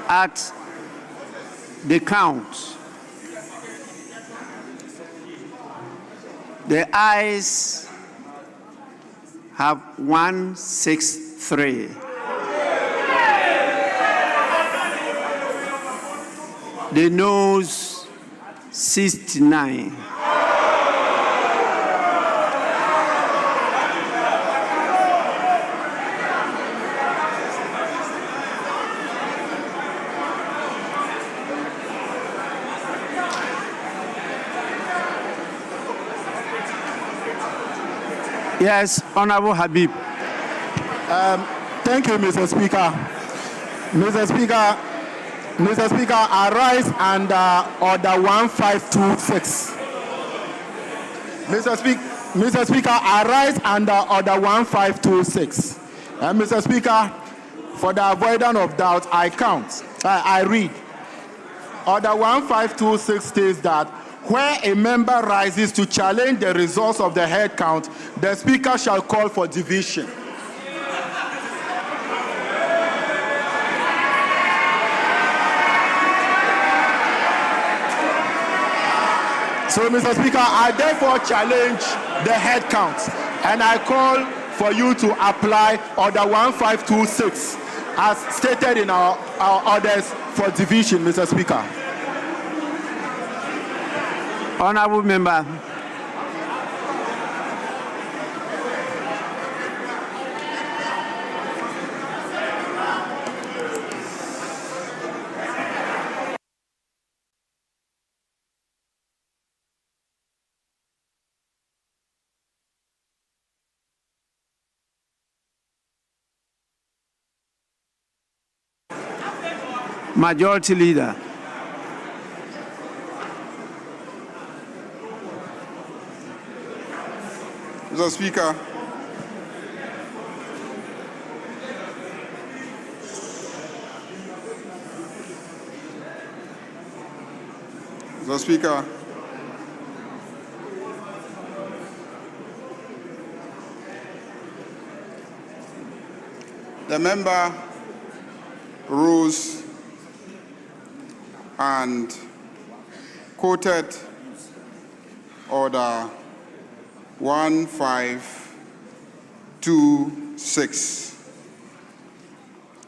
at the count, the ayes have 163. The noes 69. Yes, Honorable Habib. Thank you, Mr. Speaker. Mr. Speaker, I rise under Order 1526. Mr. Speaker, I rise under Order 1526. Mr. Speaker, for the avoidance of doubt, I read. Order 1526 states that where a member rises to challenge the results of the head count, the Speaker shall call for division. So, Mr. Speaker, I therefore challenge the head count, and I call for you to apply Order 1526 as stated in our orders for division, Mr. Speaker. Honorable member. Majority Leader. Mr. Speaker, Mr. Speaker, the member rose and quoted Order 1526.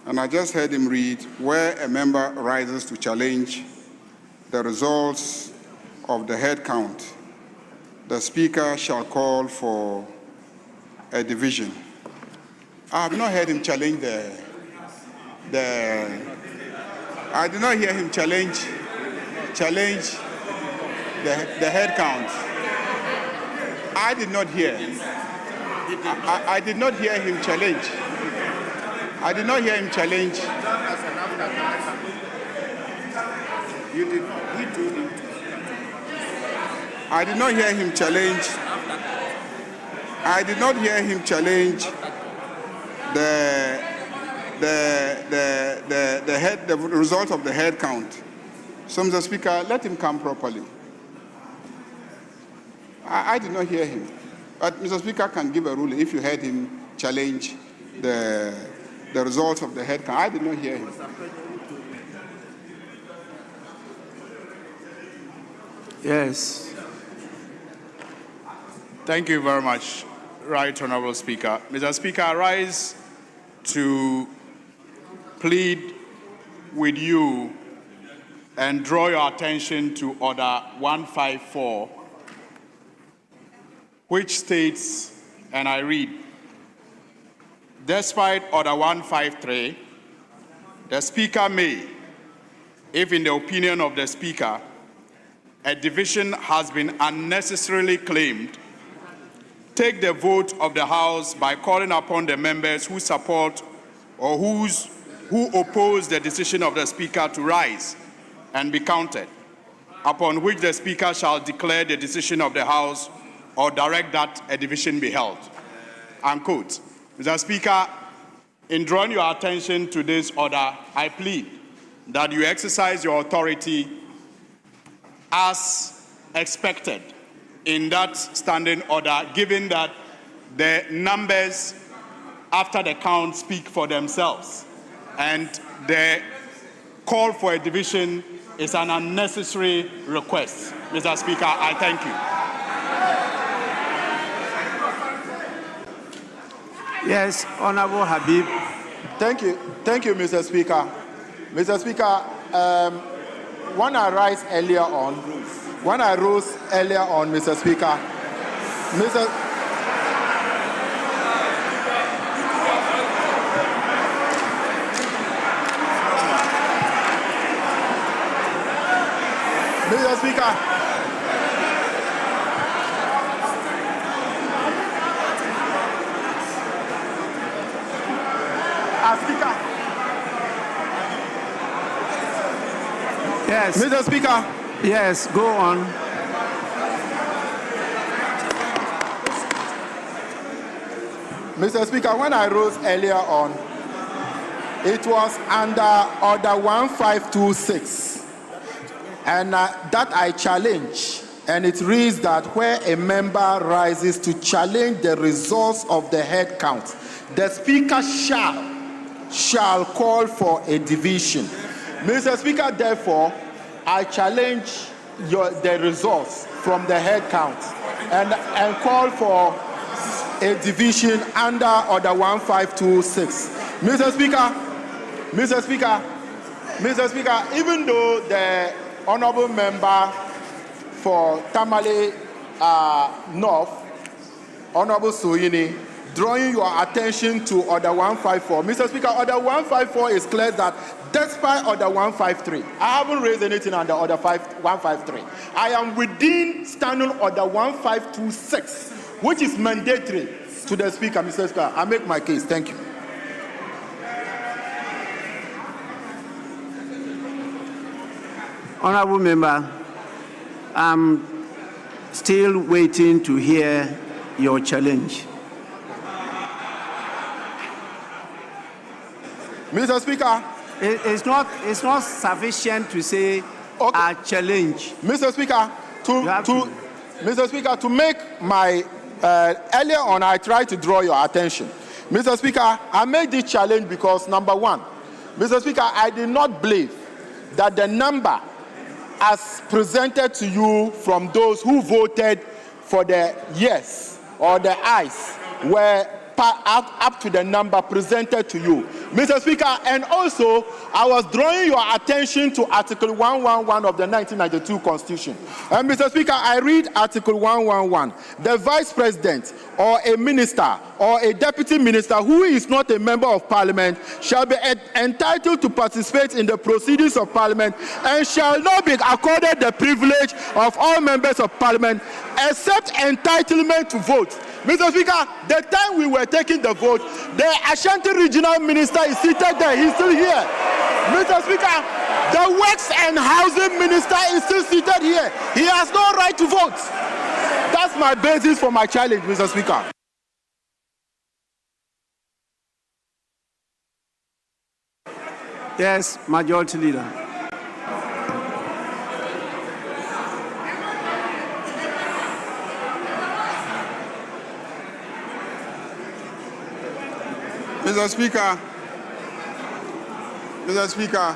And I just heard him read, where a member rises to challenge the results of the head count, the Speaker shall call for a division. I have not heard him challenge I did not hear him challenge the head count. I did not hear. I did not hear him challenge. I did not hear him challenge. You did. He told him. I did not hear him challenge. I did not hear him challenge the result of the head count. So, Mr. Speaker, let him come properly. I did not hear him. But Mr. Speaker can give a ruling if you heard him challenge the the results of the head count. I did not hear him. Yes. Thank you very much, Right Honourable Speaker. Mr. Speaker, I rise to plead with you and draw your attention to Order 154, which states, and I read, despite Order 153, the Speaker may, if in the opinion of the Speaker, a division has been unnecessarily claimed, take the vote of the House by calling upon the members who support or who oppose the decision of the Speaker to rise and be counted, upon which the Speaker shall declare the decision of the House or direct that a division be held. Unquote. Mr. Speaker, in drawing your attention to this order, I plead that you exercise your authority as expected in that standing order, given that the numbers after the count speak for themselves, and the call for a division is an unnecessary request. Mr. Speaker, I thank you. Yes, Honorable Habib. Thank you, Mr. Speaker. Mr. Speaker, when I rose earlier on, Mr. Speaker, Mr. Speaker, Speaker. Yes. Mr. Speaker. Yes, go on. Mr. Speaker, when I rose earlier on, it was under Order 1526, and that I challenge, and it reads that where a member rises to challenge the results of the head count, the Speaker shall call for a division. Mr. Speaker, therefore, I challenge the results from the head count and call for a division under Order 1526. Mr. Speaker, even though the honourable member for Tamale North, Honourable Soyini, drawing your attention to Order 154. Mr. Speaker, Order 154 is clear that despite Order 153, I haven't raised anything under Order 153. I am within Standing Order 1526, which is mandatory to the Speaker. Mr. Speaker, I make my case. Thank you. Honourable Member, I'm still waiting to hear your challenge. Mr. Speaker, It's not sufficient to say a challenge. Mr. Speaker, Mr. Speaker, to make my earlier on, I tried to draw your attention. Mr. Speaker, I made this challenge because number one, Mr. Speaker, I did not believe that the number as presented to you from those who voted for the yes or the ayes were up to the number presented to you, Mr. Speaker. And also, I was drawing your attention to Article 111 of the 1992 Constitution. And Mr. Speaker, I read Article 111. The Vice President or a minister or a deputy minister who is not a member of Parliament shall be entitled to participate in the proceedings of Parliament and shall not be accorded the privilege of all members of Parliament except entitlement to vote. Mr. Speaker, the time we were taking the vote, the Ashanti Regional Minister is seated there. He's still here. Mr. Speaker, the Works and Housing Minister is still seated here. He has no right to vote. That's my basis for my challenge, Mr. Speaker. Yes, Majority Leader. Mr. Speaker, Mr. Speaker,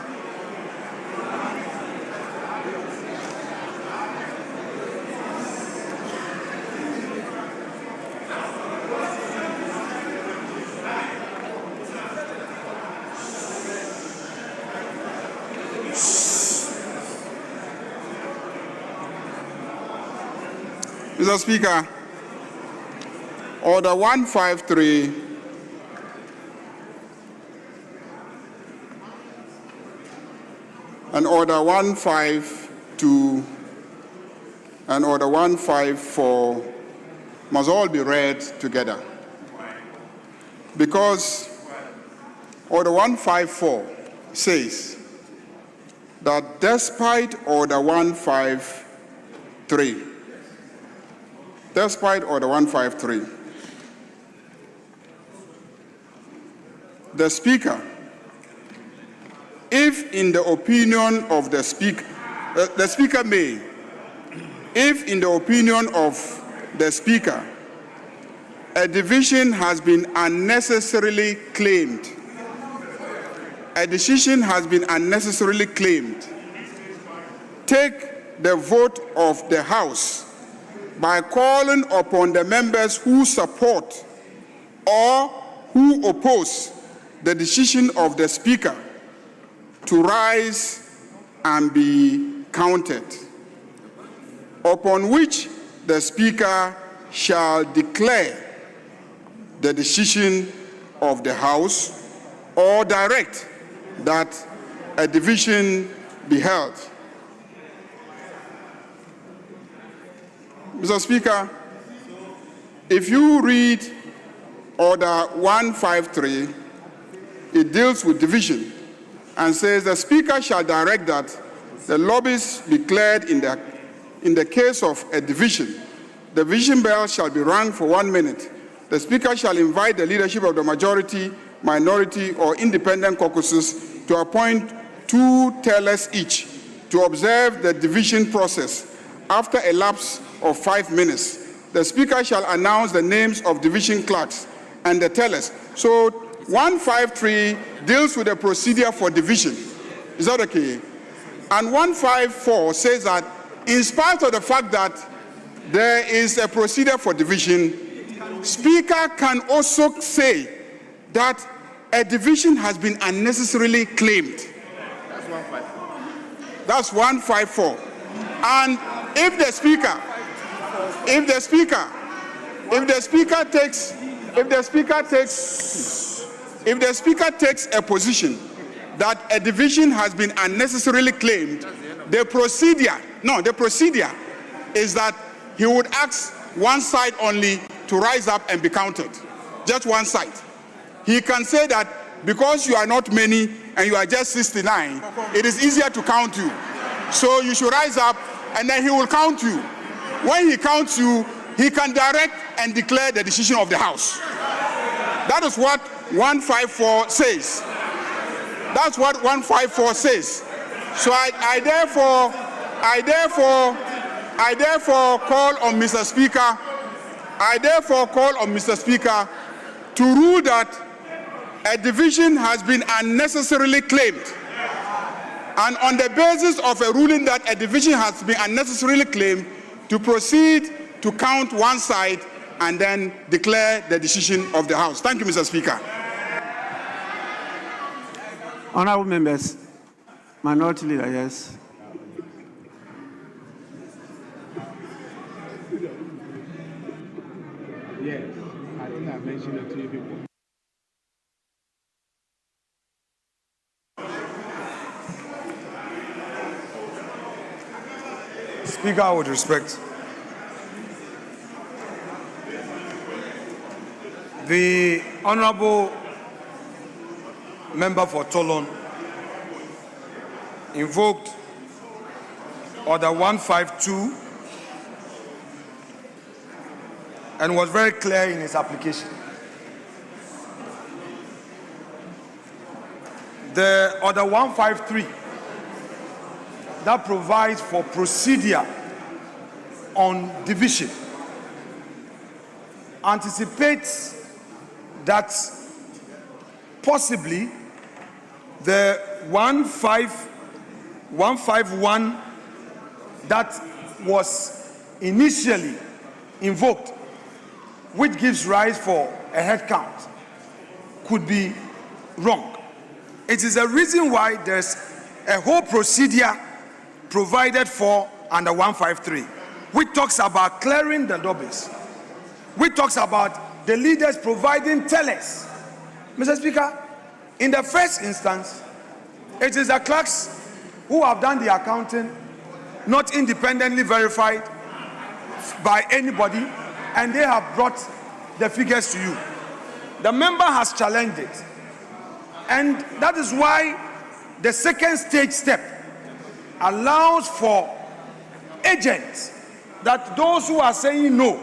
Mr. Speaker, Order 153 and Order 152 and Order 154 must all be read together. Because Order 154 says that despite Order 153, the Speaker, if in the opinion of the Speaker, the Speaker may, if in the opinion of the Speaker, a division has been unnecessarily claimed, a decision has been unnecessarily claimed, take the vote of the House by calling upon the members who support or who oppose the decision of the Speaker to rise and be counted, upon which the Speaker shall declare the decision of the House or direct that a division be held. Mr. Speaker, if you read Order 153, it deals with division and says the Speaker shall direct that the lobbies be declared in the case of a division. The division bell shall be rung for 1 minute. The Speaker shall invite the leadership of the majority, minority, or independent caucuses to appoint 2 tellers each to observe the division process. After a lapse of 5 minutes, the Speaker shall announce the names of division clerks and the tellers. So 153 deals with the procedure for division. Is that okay? And 154 says that in spite of the fact that there is a procedure for division, Speaker can also say that a division has been unnecessarily claimed. That's 154. And if the Speaker takes a position that a division has been unnecessarily claimed, the procedure is that he would ask one side only to rise up and be counted. Just one side. He can say that because you are not many and you are just 69, it is easier to count you. So you should rise up and then he will count you. When he counts you, he can direct and declare the decision of the House. That is what 154 says. That's what 154 says. So I therefore call on Mr. Speaker to rule that a division has been unnecessarily claimed. And on the basis of a ruling that a division has been unnecessarily claimed, to proceed to count one side and then declare the decision of the House. Thank you, Mr. Speaker. Honorable members, Minority Leader, yes. Yes, I think I mentioned it to you before. Speaker, with respect, the Honorable Member for Tolon invoked Order 152 and was very clear in his application. The Order 153 that provides for procedure on division anticipates that possibly the 151 that was initially invoked, which gives rise for a head count, could be wrong. It is a reason why there's a whole procedure provided for under 153, which talks about clearing the lobbies, which talks about the leaders providing tellers. Mr. Speaker, in the first instance, it is the clerks who have done the accounting, not independently verified by anybody, and they have brought the figures to you. The member has challenged it, and that is why the second stage step allows for agents, that those who are saying no,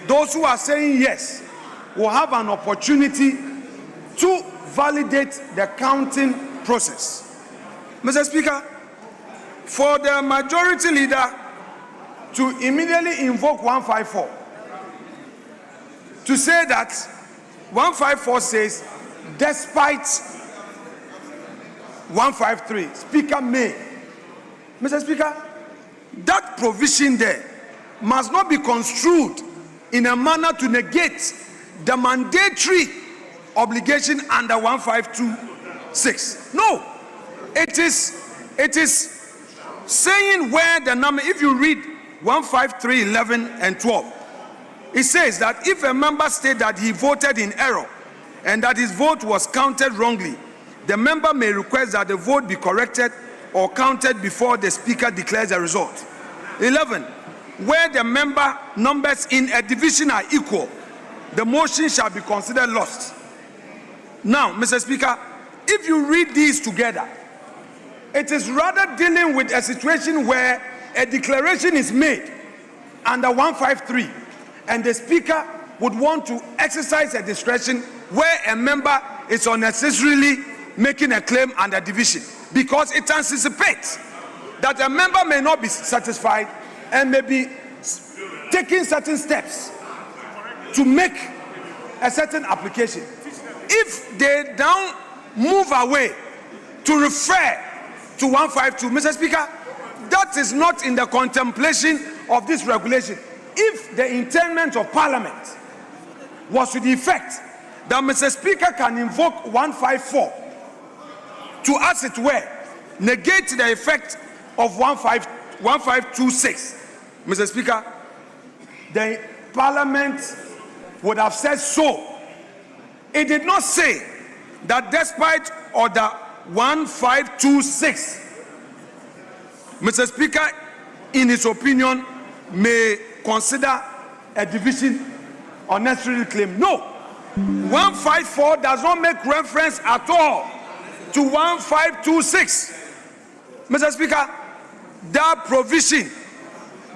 those who are saying yes, will have an opportunity to validate the counting process. Mr. Speaker, for the majority leader to immediately invoke 154, to say that 154 says, despite 153, Speaker may. Mr. Speaker, that provision there must not be construed in a manner to negate the mandatory obligation under 1526. No, it is saying where the number, if you read 153, 11 and 12, it says that if a member states that he voted in error and that his vote was counted wrongly, the member may request that the vote be corrected or counted before the speaker declares the result. 11, where the member numbers in a division are equal, the motion shall be considered lost. Now, Mr. Speaker, if you read these together, it is rather dealing with a situation where a declaration is made under 153, and the speaker would want to exercise a discretion where a member is unnecessarily making a claim under division, because it anticipates that a member may not be satisfied and may be taking certain steps to make a certain application. If they now move away to refer to 152, Mr. Speaker, that is not in the contemplation of this regulation. If the intendment of Parliament was to the effect that Mr. Speaker can invoke 154 to, as it were, negate the effect of 1526, Mr. Speaker, the Parliament would have said so. It did not say that despite Order 1526, Mr. Speaker, in his opinion, may consider a division unnecessary claim. No, 154 does not make reference at all to 1526. Mr. Speaker, that provision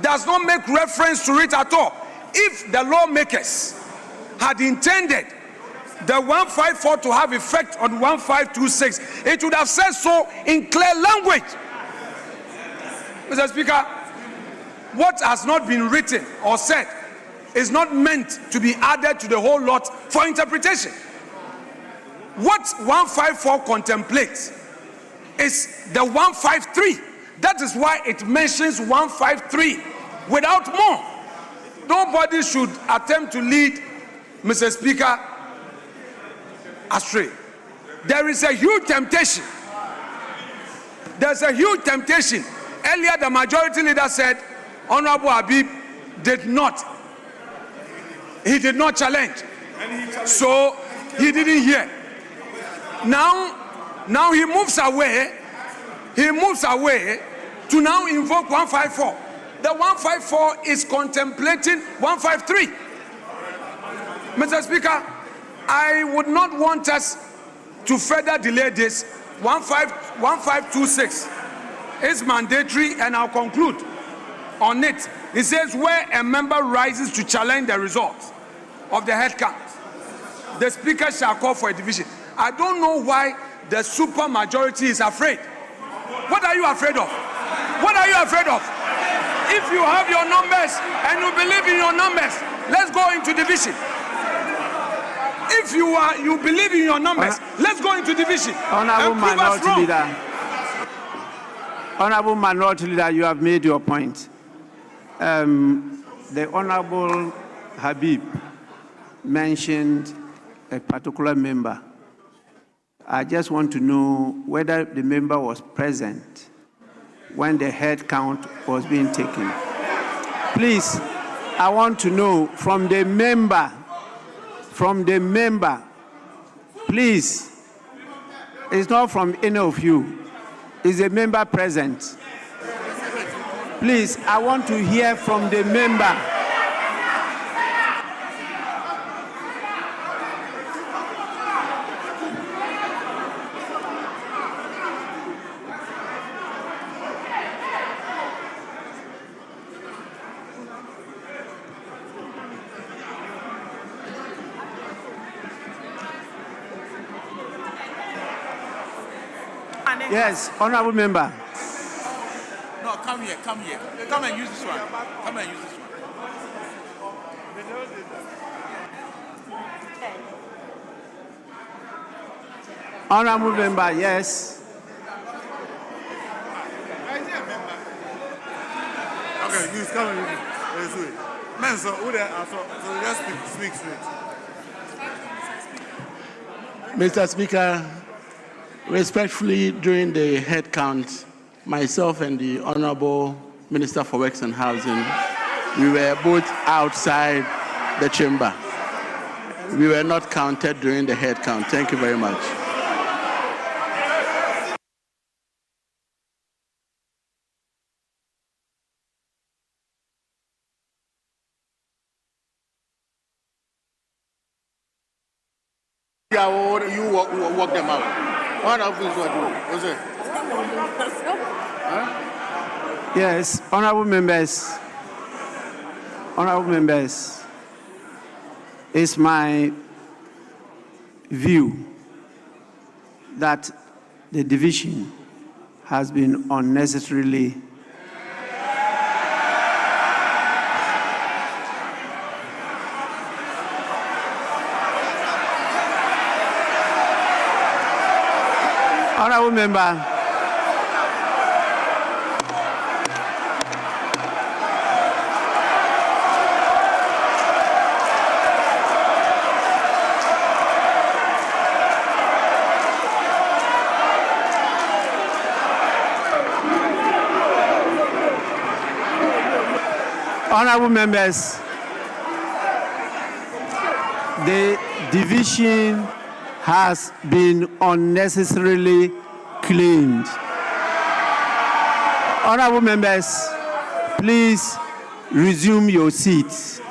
does not make reference to it at all. If the lawmakers had intended the 154 to have effect on 1526, it would have said so in clear language. Mr. Speaker, what has not been written or said is not meant to be added to the whole lot for interpretation. What 154 contemplates is the 153. That is why it mentions 153 without more. Nobody should attempt to lead Mr. Speaker astray. There is a huge temptation. There's a huge temptation. Earlier, the majority leader said Honorable Habib did not challenge. So he didn't hear. Now he moves away. He moves away to now invoke 154. The 154 is contemplating 153. Mr. Speaker, I would not want us to further delay this. 1526 is mandatory, and I'll conclude on it. It says where a member rises to challenge the results of the head count, the speaker shall call for a division. I don't know why the super majority is afraid. What are you afraid of? What are you afraid of? If you have your numbers and you believe in your numbers, let's go into division. If you believe in your numbers, let's go into division. Honorable and prove us Minority wrong. Leader. Honorable Minority Leader, you have made your point. The Honorable Habib mentioned a particular member. I just want to know whether the member was present when the head count was being taken. Please, I want to know from the member, please, it's not from any of you, is a member present? Please, I want to hear from the member. Yes, honorable member. No, come here. Come and use this one. Come and use this one. Honorable member, yes. Okay, use, come and use it. Let's do it. Man, so who there? So just speak straight. Mr. Speaker, respectfully, during the head count, myself and the Honorable Minister for Works and Housing, we were both outside the chamber. We were not counted during the head count. Thank you very much. Yeah, you work them out. What of this what you? What's it? Yes, honorable members, it's my view that the division has been unnecessarily honorable member. Honorable members, the division has been unnecessarily claimed. Honorable members, please resume your seats.